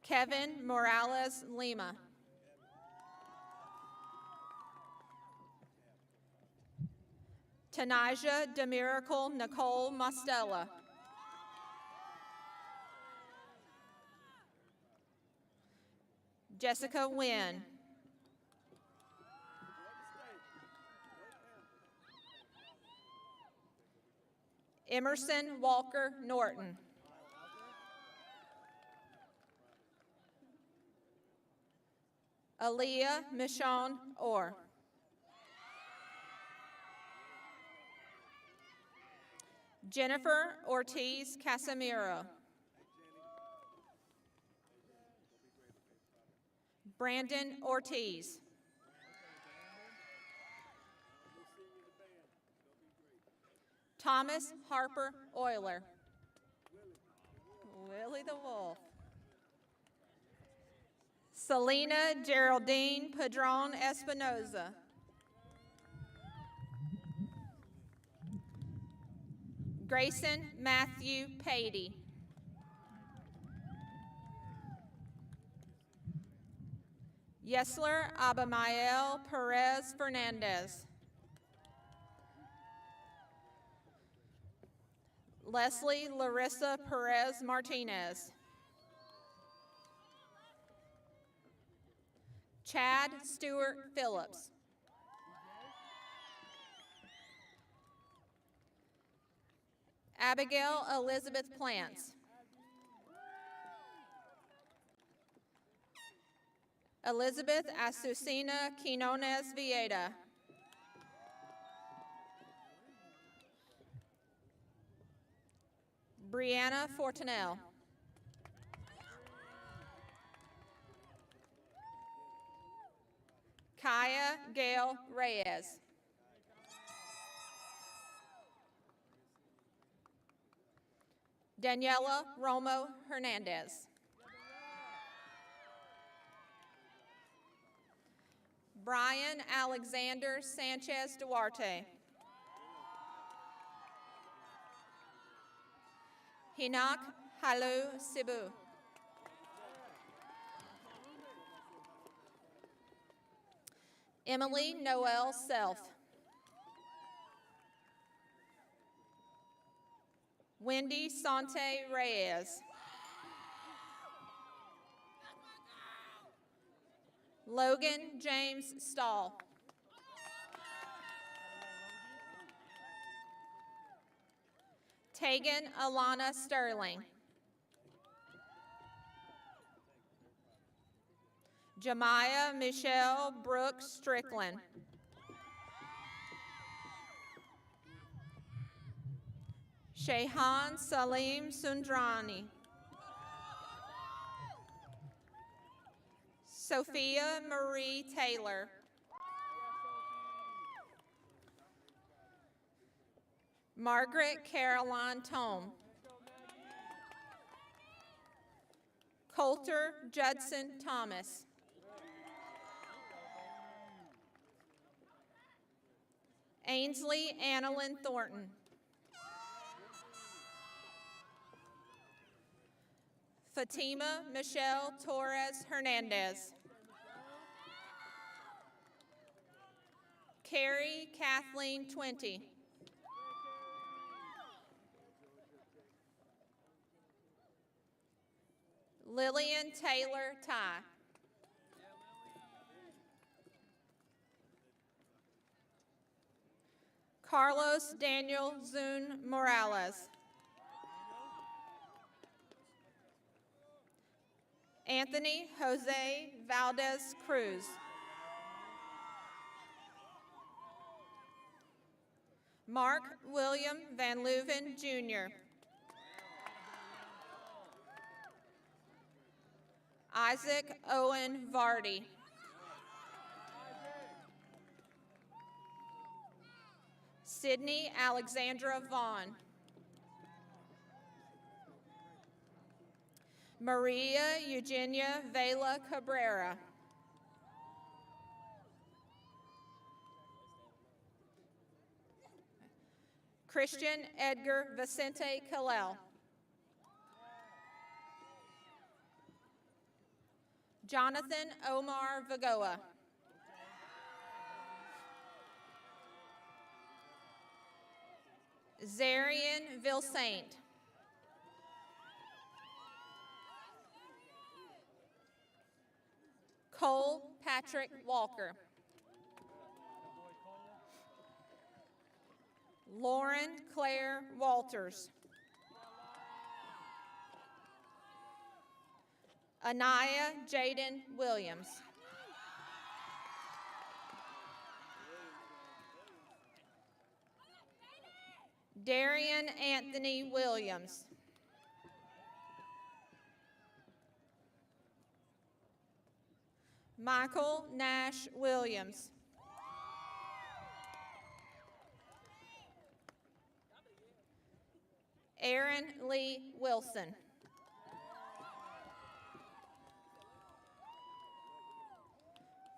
Kevin Morales Lima. Tanaja Demiracle Nicole Mostella. Jessica Wynn. Emerson Walker Norton. Aaliyah Michonne Orr. Jennifer Ortiz Casimiro. Brandon Ortiz. Thomas Harper Euler. Willie the Wolf. Selena Geraldine Padron Espinoza. Grayson Matthew Patey. Yesler Abamael Perez Fernandez. Leslie Larissa Perez Martinez. Chad Stewart Phillips. Abigail Elizabeth Plants. Elizabeth Azucena Quinones Vieda. Brianna Fortunel. Kaya Gail Reyes. Daniela Romo Hernandez. Brian Alexander Sanchez Duarte. Hinak Halu Sibu. Emily Noel Self. Wendy Sante Reyes. Logan James Stahl. Tegan Alana Sterling. Jemiah Michelle Brooks Strickland. Shehan Salim Sundrani. Sophia Marie Taylor. Margaret Caroline Tome. Coulter Judson Thomas. Ainsley Annalyn Thornton. Fatima Michelle Torres Hernandez. Carrie Kathleen Twenty. Lillian Taylor Ty. Carlos Daniel Zun Morales. Anthony Jose Valdez Cruz. Mark William Van Leuven, Jr. Isaac Owen Vardy. Sydney Alexandra Vaughn. Maria Eugenia Vela Cabrera. Christian Edgar Vicente Kalel. Jonathan Omar Vagoa. Zarian Vilsaint. Cole Patrick Walker. Lauren Claire Walters. Anaya Jaden Williams. Darian Anthony Williams. Michael Nash Williams. Aaron Lee Wilson.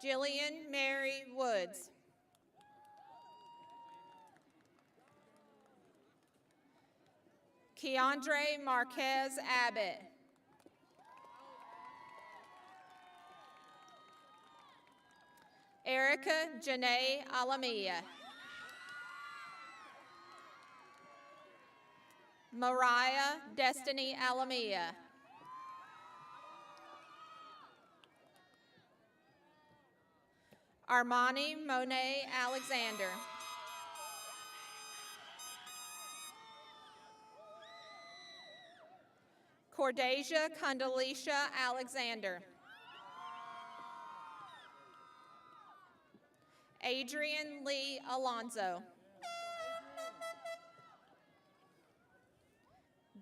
Jillian Mary Woods. Keandre Marquez Abbott. Erica Janae Alamia. Mariah Destiny Alamia. Armani Monet Alexander. Cordasia Condoleezza Alexander. Adrian Lee Alonzo.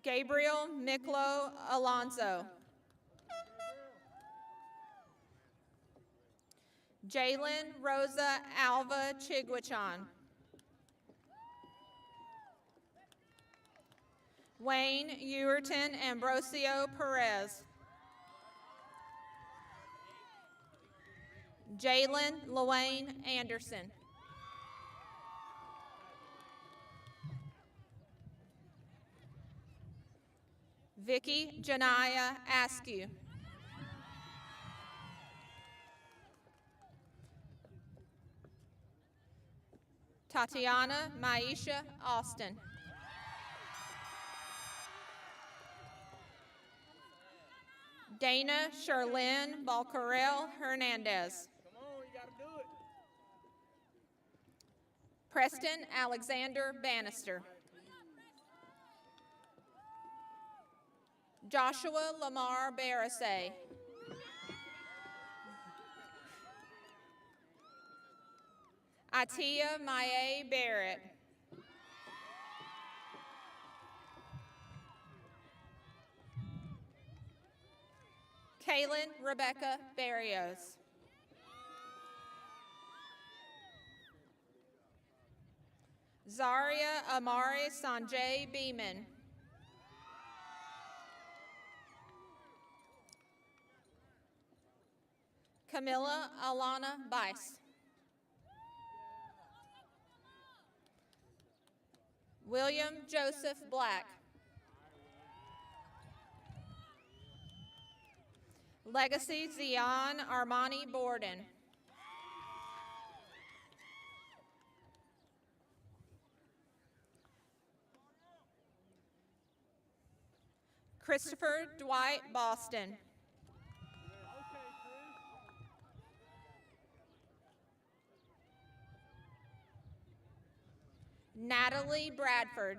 Gabriel Miklo Alonzo. Jalen Rosa Alva Chigwachan. Wayne Ewerton Ambrosio Perez. Jalen Luane Anderson. Vicky Janaya Askew. Tatiana Maisha Austin. Dana Sherlyn Balcarel Hernandez. Preston Alexander Bannister. Joshua Lamar Barasay. Atia Maye Barrett. Kaylin Rebecca Barrios. Zaria Amari Sanjay Beeman. Camilla Alana Bice. William Joseph Black. Legacy Zion Armani Borden. Christopher Dwight Boston. Natalie Bradford.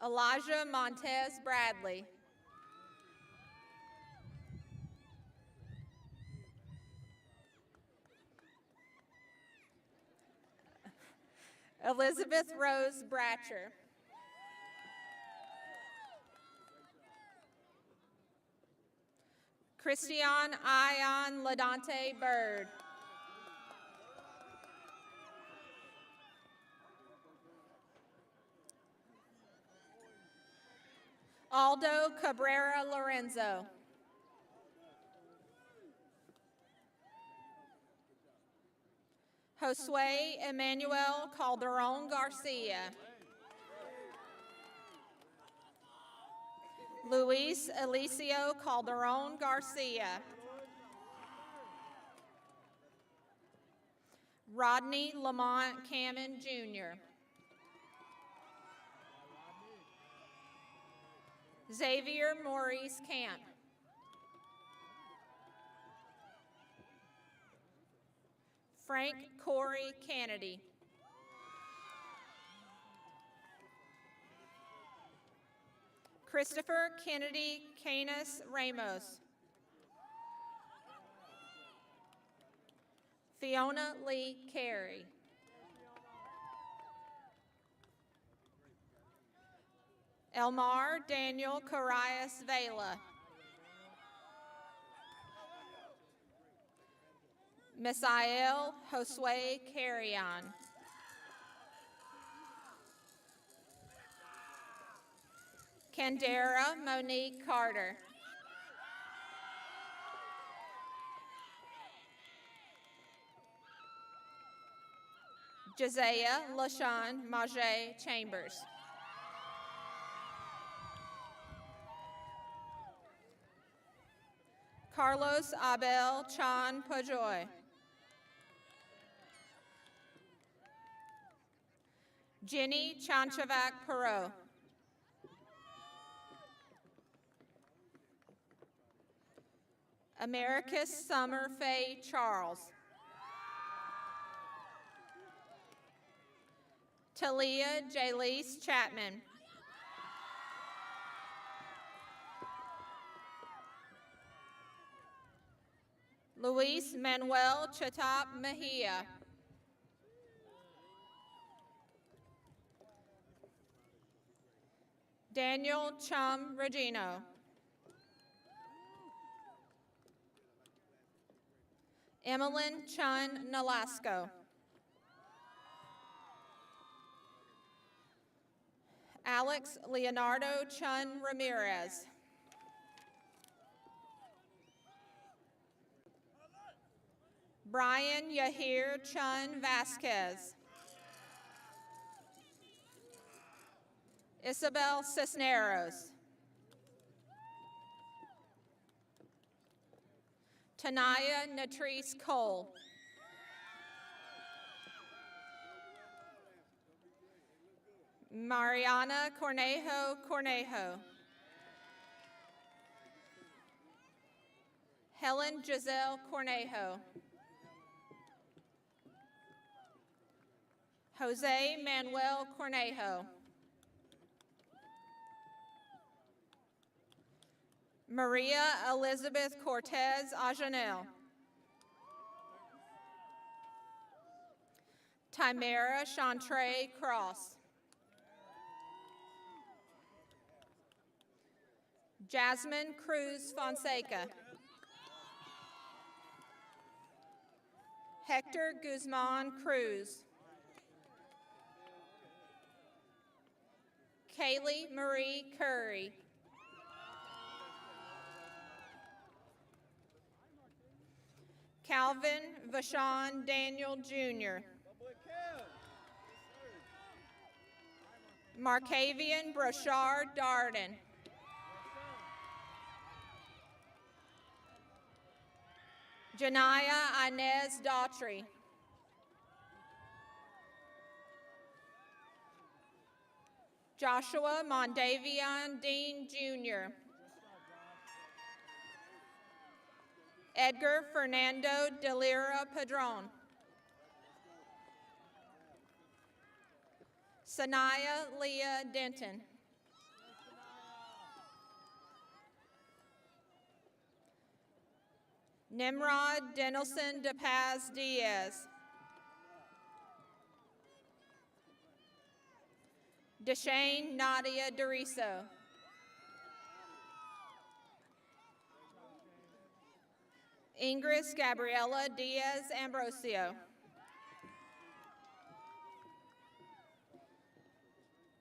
Elijah Montez Bradley. Elizabeth Rose Bratcher. Christian Ion Ladante Bird. Aldo Cabrera Lorenzo. Josue Emmanuel Calderon Garcia. Luis Elicio Calderon Garcia. Rodney Lamont Cammon Jr. Xavier Maurice Camp. Frank Corey Kennedy. Christopher Kennedy Canis Ramos. Fiona Lee Carey. Elmar Daniel Carias Vela. Misael Josue Carrion. Candera Monique Carter. Josiah LaShawn Mage Chambers. Carlos Abel Chan Pajoy. Jenny Chanchavac Perot. Americus Summer Faye Charles. Talia Jalise Chapman. Luis Manuel Chatap Mejia. Daniel Chum Regino. Emmeline Chun Nolasco. Alex Leonardo Chun Ramirez. Brian Yahir Chun Vasquez. Isabel Cisneros. Tanaya Natrice Cole. Mariana Cornejo. Helen Giselle Cornejo. Jose Manuel Cornejo. Maria Elizabeth Cortez Ajanel. Timera Chantre Cross. Jasmine Cruz Fonseca. Hector Guzman Cruz. Kaylee Marie Curry. Calvin Vashon Daniel Jr. Markavian Brochard Darden. Janaya Inez Daughtry. Joshua Mondavion Dean Jr. Edgar Fernando de Lira Padron. Sanaya Leah Denton. Nimrod Denelson de Paz Diaz. Deshane Nadia Doriso. Ingris Gabriela Diaz Ambrosio.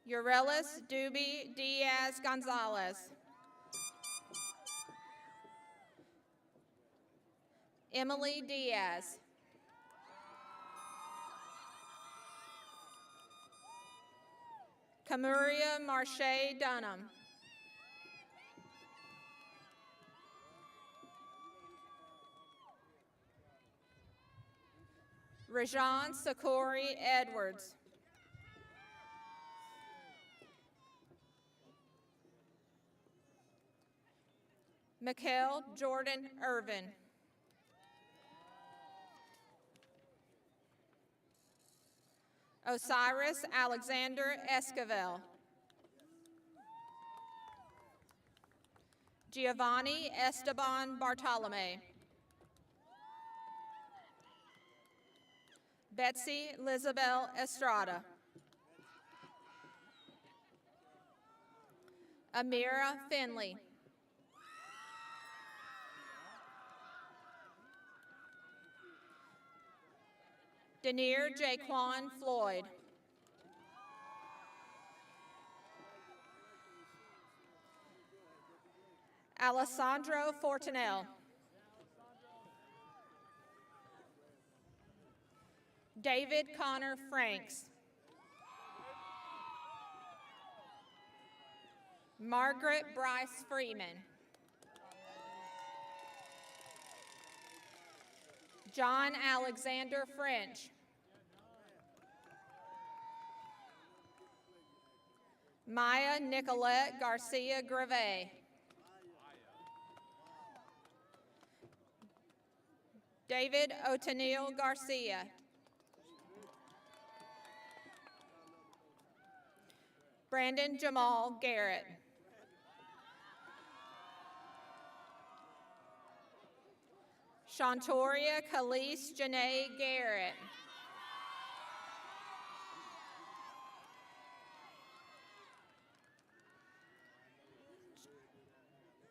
Urelis Duby Diaz Gonzalez. Emily Diaz. Camuria Marche Dunham. Rajan Sakori Edwards. Mikhail Jordan Irvin. Osiris Alexander Esquivel. Giovanni Esteban Bartolome. Betsy Lizabel Estrada. Amira Finley. Denier Jaquan Floyd. Alessandro Fortunel. David Connor Franks. Margaret Bryce Freeman. John Alexander French. Maya Nicolette Garcia Grave. David Otenil Garcia. Brandon Jamal Garrett. Shantoria Khalees Janae Garrett.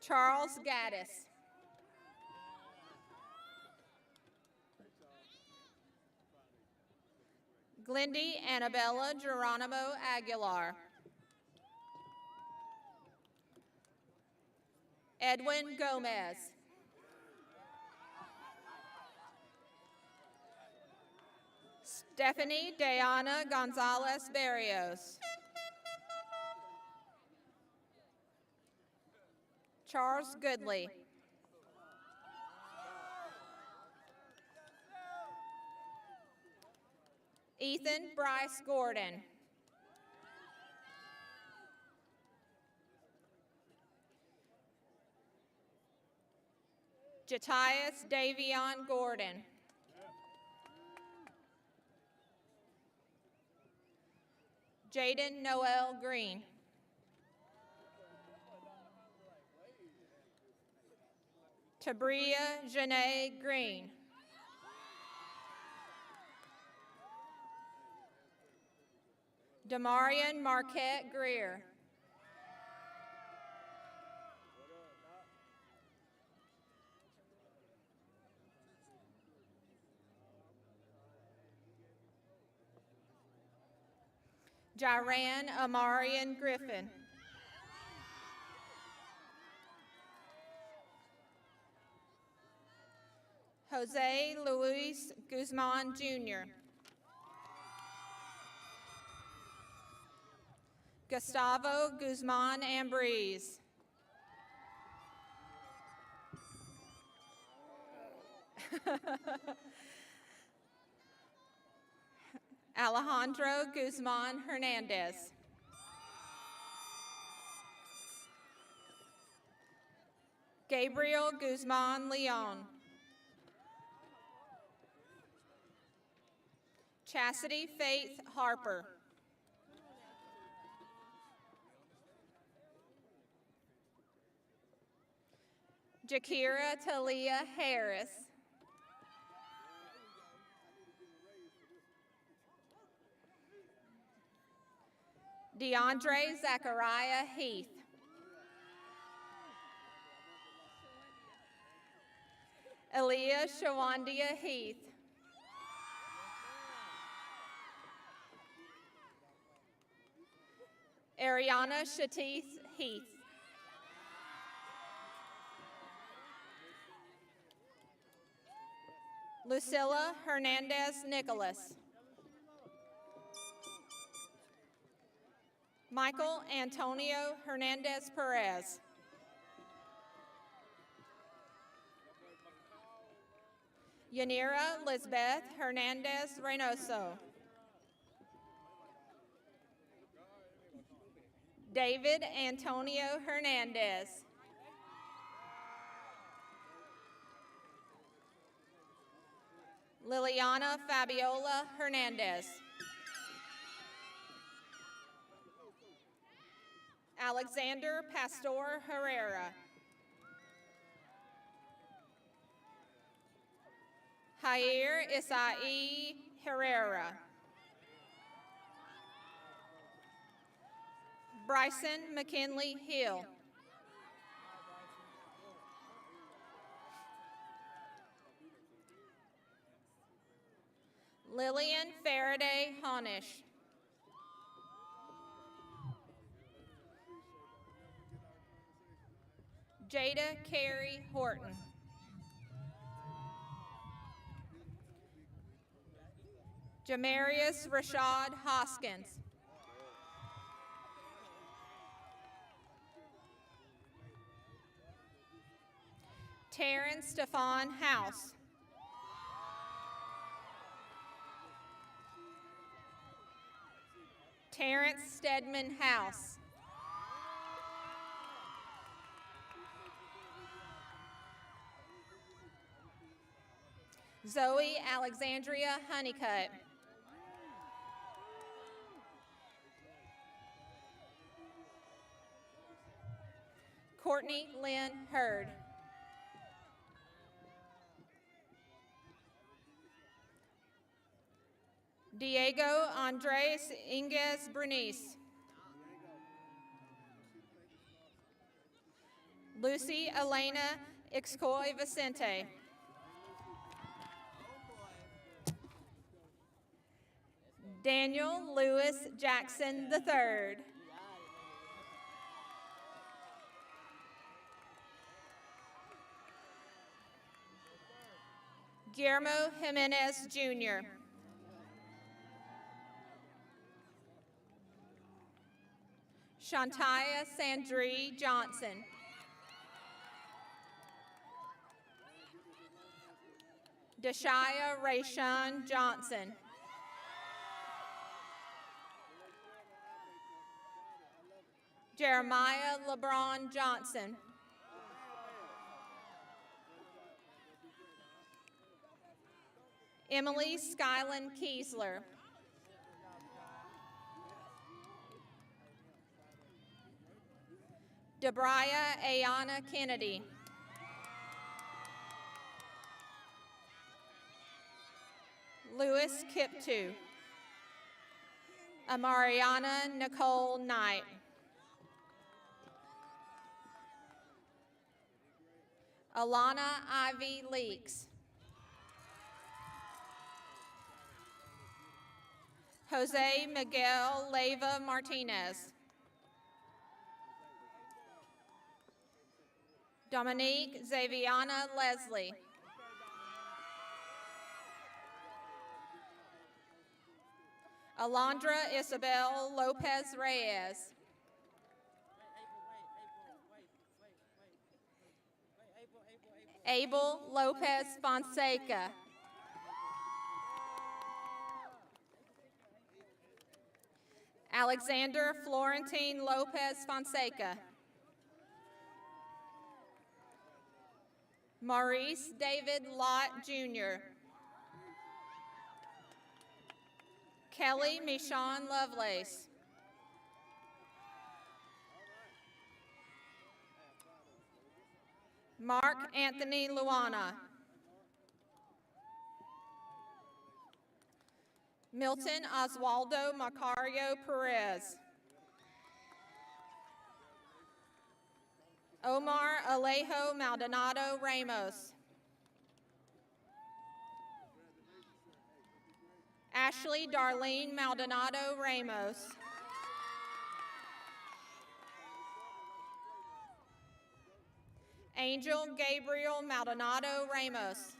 Charles Gaddis. Glendy Annabella Geronimo Aguilar. Edwin Gomez. Stephanie Diana Gonzalez Barrios. Charles Goodley. Ethan Bryce Gordon. Jatias Davion Gordon. Jaden Noel Green. Tabria Janae Green. Damarian Marquette Greer. Jiran Amarian Griffin. Jose Luis Guzman Jr. Gustavo Guzman Ambriz. Alejandro Guzman Hernandez. Gabriel Guzman Leon. Chastity Faith Harper. Jakira Talia Harris. DeAndre Zachariah Heath. Aaliyah Shawandia Heath. Ariana Shatith Heath. Lucilla Hernandez Nicholas. Michael Antonio Hernandez Perez. Yanira Lisbeth Hernandez Reynoso. David Antonio Hernandez. Liliana Fabiola Hernandez. Alexander Pastor Herrera. Jair Isai Herrera. Bryson McKinley Hill. Lillian Faraday Honish. Jada Carey Horton. Jamarius Rashad Hoskins. Taryn Stefan House. Terrence Stedman House. Zoe Alexandria Honeycutt. Courtney Lynn Hurd. Diego Andres Inges Bernice. Lucy Elena Ixcoy Vicente. Daniel Lewis Jackson III. Guillermo Jimenez Jr. Shantaya Sandree Johnson. Deshaya Rayshawn Johnson. Jeremiah LeBron Johnson. Emily Skyland Kiesler. Debriah Ayana Kennedy. Louis Kiptu. Amariana Nicole Knight. Alana Ivy Leaks. Jose Miguel Leyva Martinez. Dominique Xaviana Leslie. Alondra Isabel Lopez Reyes. Abel Lopez Fonseca. Alexander Florentine Lopez Fonseca. Maurice David Lott Jr. Kelly Michonne Lovelace. Mark Anthony Luana. Milton Oswaldo Macario Perez. Omar Alejo Maldonado Ramos. Ashley Darlene Maldonado Ramos. Angel Gabriel Maldonado Ramos.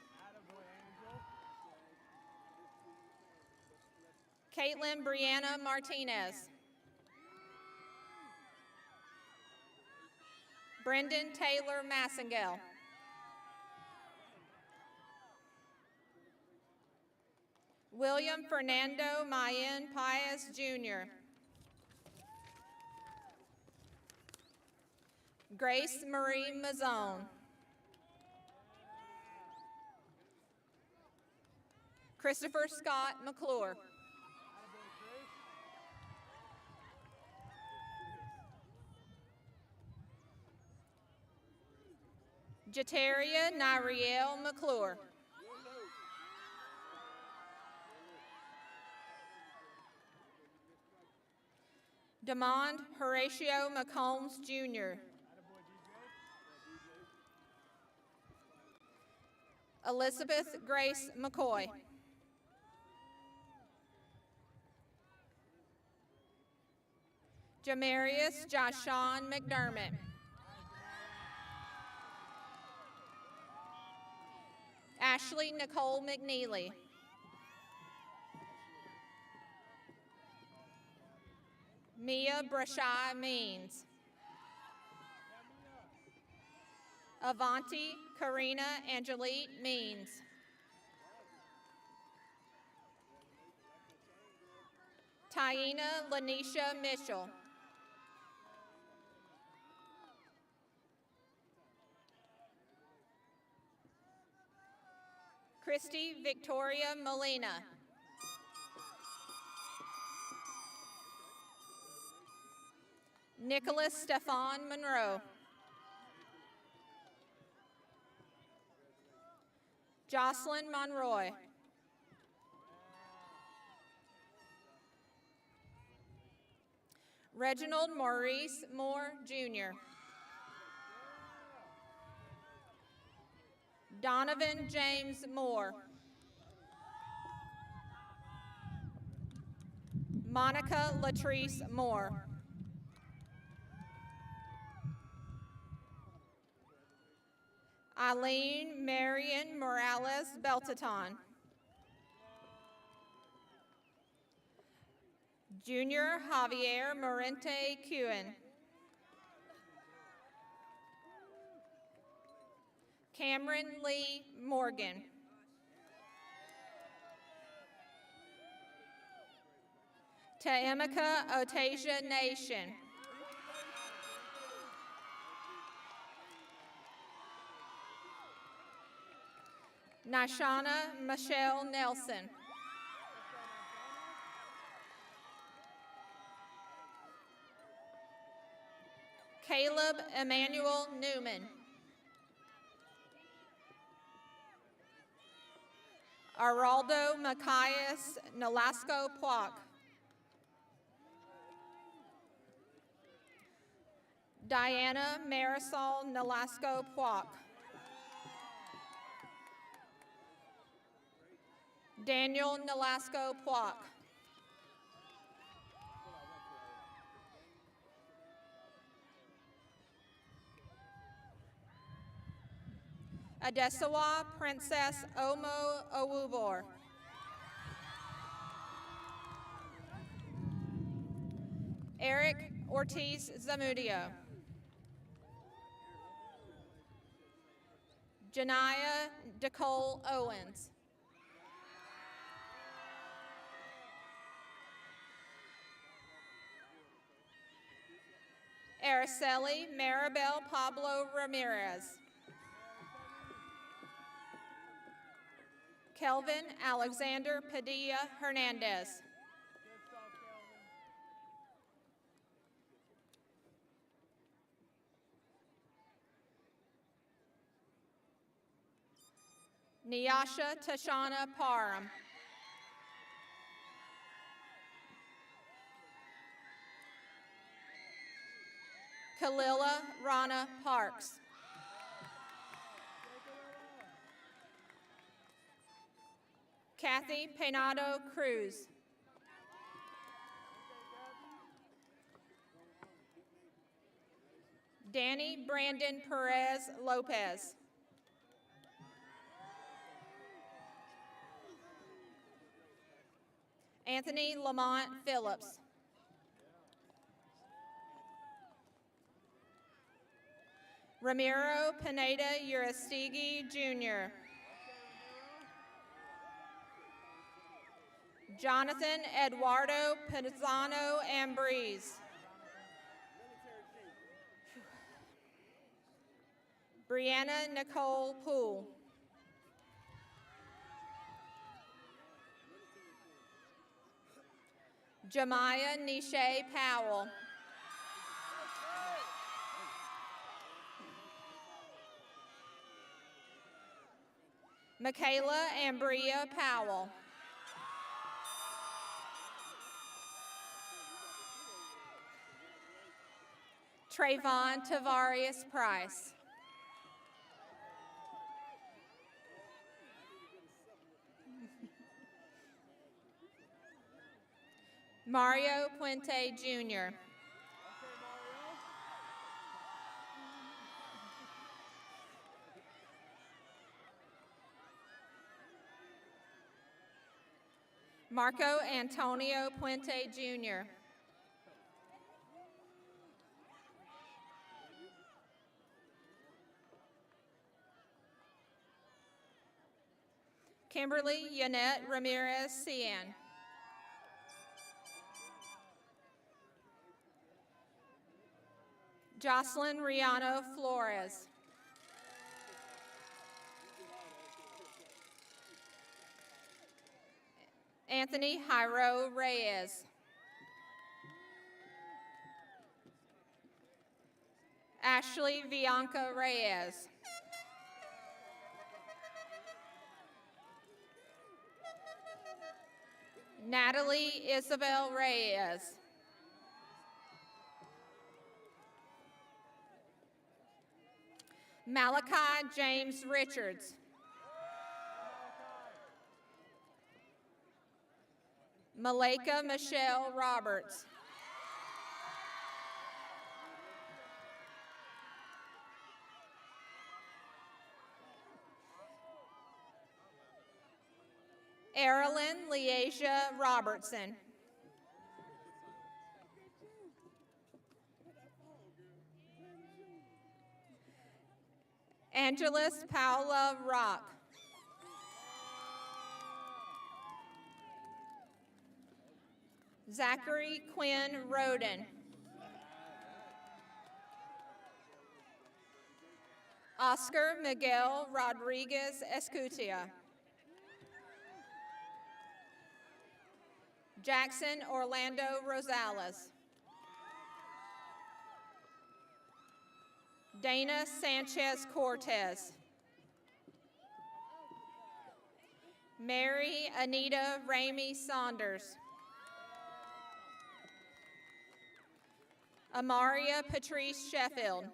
Caitlin Brianna Martinez. Brendan Taylor Massengale. William Fernando Mayen Paez Jr. Grace Marie Mazzone. Christopher Scott McClure. Jataria Nariel McClure. Demond Horatio McCombs Jr. Elizabeth Grace McCoy. Jamarius Joshawn McDermott. Ashley Nicole McNeely. Mia Brashai Means. Avanti Karina Angelique Means. Taina Lanisha Mitchell. Christy Victoria Molina. Nicholas Stefan Monroe. Jocelyn Monroy. Reginald Maurice Moore, Jr. Donovan James Moore. Monica Latrice Moore. Eileen Marion Morales Beltaton. Junior Javier Morente Cuen. Cameron Lee Morgan. Taimika Otasia Nation. Nashana Michelle Nelson. Caleb Emmanuel Newman. Araldo Macias Nolasco Plock. Diana Marisol Nolasco Plock. Daniel Nolasco Plock. Adesawa Princess Omo Owubor. Eric Ortiz Zamudio. Janiyah Nicole Owens. Araceli Maribel Pablo Ramirez. Kelvin Alexander Padilla Hernandez. Nyasha Tashana Parham. Kalila Rana Parks. Kathy Peinado Cruz. Danny Brandon Perez Lopez. Anthony Lamont Phillips. Ramiro Pineda Urastigi Jr. Jonathan Eduardo Pizzano Ambriz. Brianna Nicole Poole. Jemiah Nisha Powell. Michaela Ambria Powell. Trayvon Tavarius Price. Mario Puente Jr. Marco Antonio Puente Jr. Kimberly Yanette Ramirez Cian. Jocelyn Riano Flores. Anthony Jairo Reyes. Ashley Bianca Reyes. Natalie Isabel Reyes. Malachi James Richards. Malika Michelle Roberts. Erilyn Leasia Robertson. Angeles Paula Rock. Zachary Quinn Roden. Oscar Miguel Rodriguez Escutia. Jackson Orlando Rosales. Dana Sanchez Cortez. Mary Anita Ramey Saunders. Amaria Patrice Sheffield.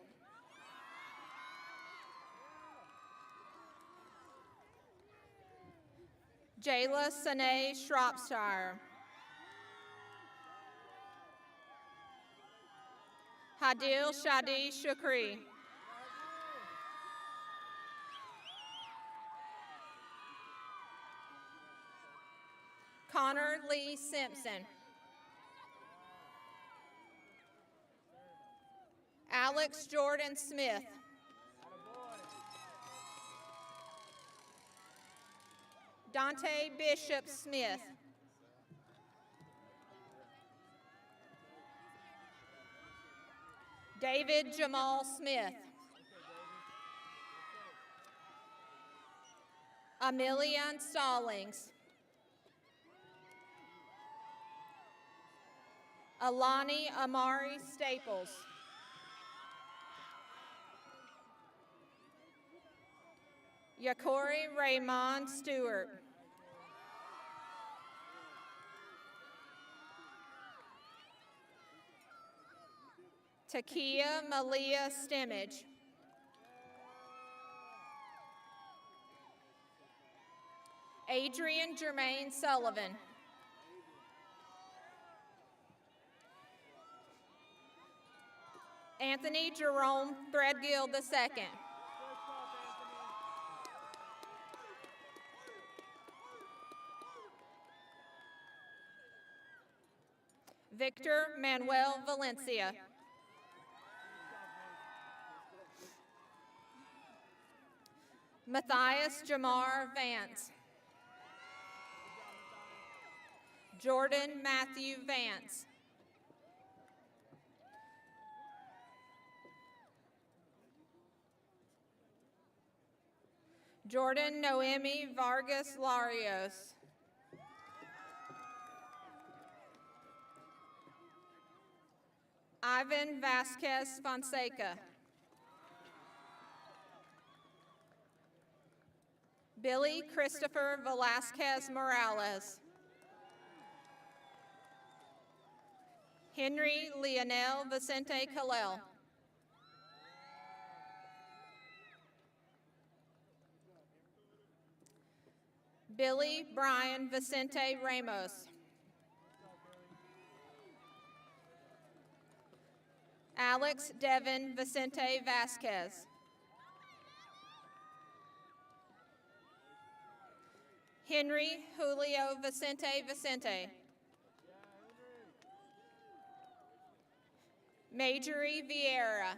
Jayla Sane Shropshire. Hadil Shadi Shukri. Connor Lee Simpson. Alex Jordan Smith. Dante Bishop Smith. David Jamal Smith. Amelian Stallings. Alani Amari Staples. Yakori Raymond Stewart. Takia Malia Stimage. Adrian Jermaine Sullivan. Anthony Jerome Threadgill II. Victor Manuel Valencia. Matthias Jamar Vance. Jordan Matthew Vance. Jordan Noemi Vargas Larios. Ivan Vasquez Fonseca. Billy Christopher Velasquez Morales. Henry Leonel Vicente Kalel. Billy Brian Vicente Ramos. Alex Devin Vicente Vasquez. Henry Julio Vicente Vicente. Majorie Vieira.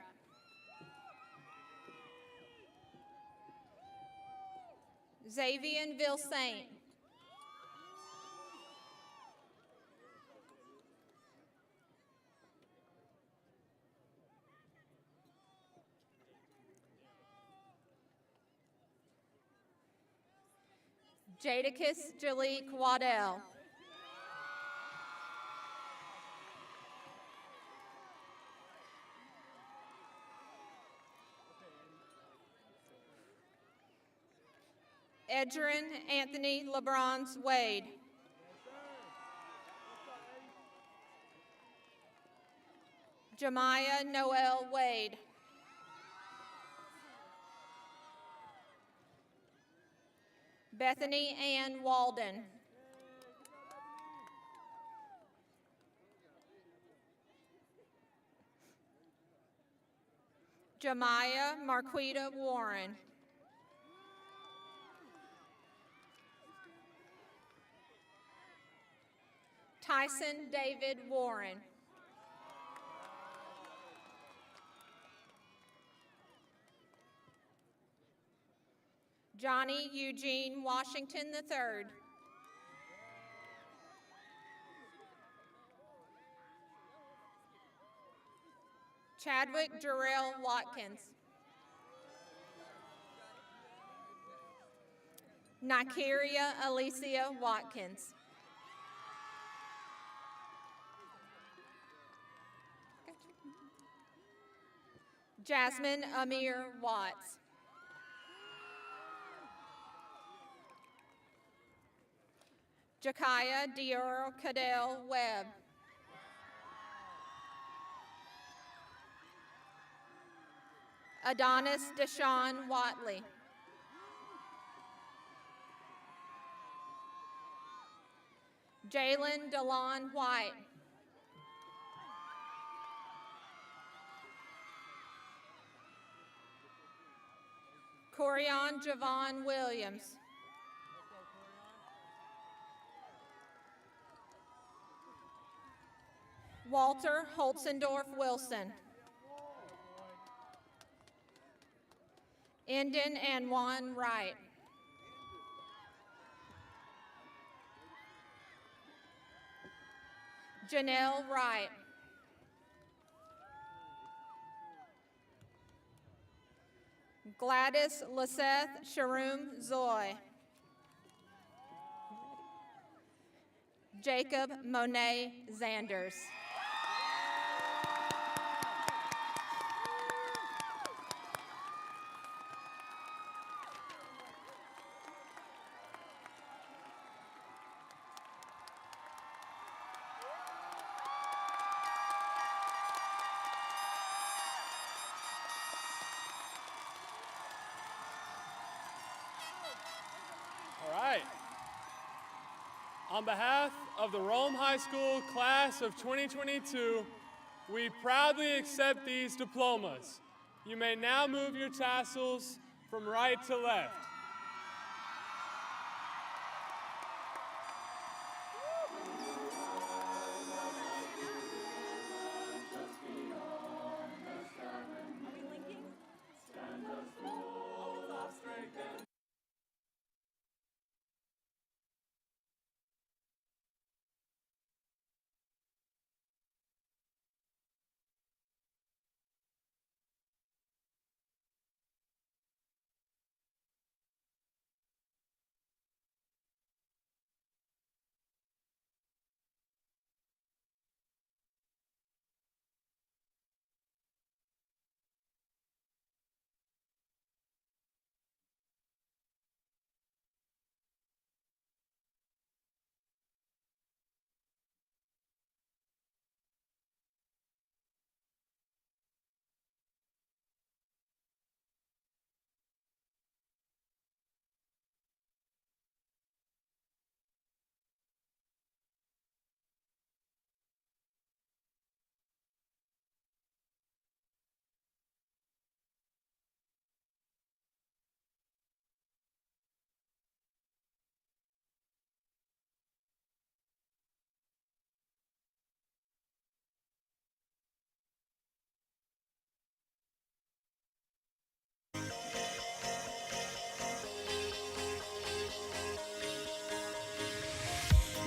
Xavier Vilsaint. Jadakis Jalik Waddell. Edrin Anthony LeBrons Wade. Jemiah Noel Wade. Bethany Ann Walden. Jemiah Marquita Warren. Tyson David Warren. Johnny Eugene Washington III. Chadwick Jarrell Watkins. Nikeria Alicia Watkins. Jasmine Amir Watts. Jakaya Dior Cadell Webb. Adonis Deshaun Watley. Jalen DeLon White. Corian Javon Williams. Walter Holtzendorf Wilson. Endon Anwan Wright. Janelle Wright. Gladys Liseth Sharoom Zoy. Jacob Monet Zanders. right. On behalf of the Rome High School class of 2022, we proudly accept these diplomas. You may now move your tassels from right to left.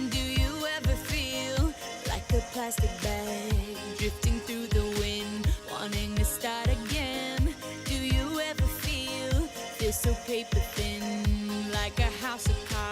Do you ever feel like a plastic bag drifting through the wind, wanting to start again? Do you ever feel so paper thin, like a house of cards?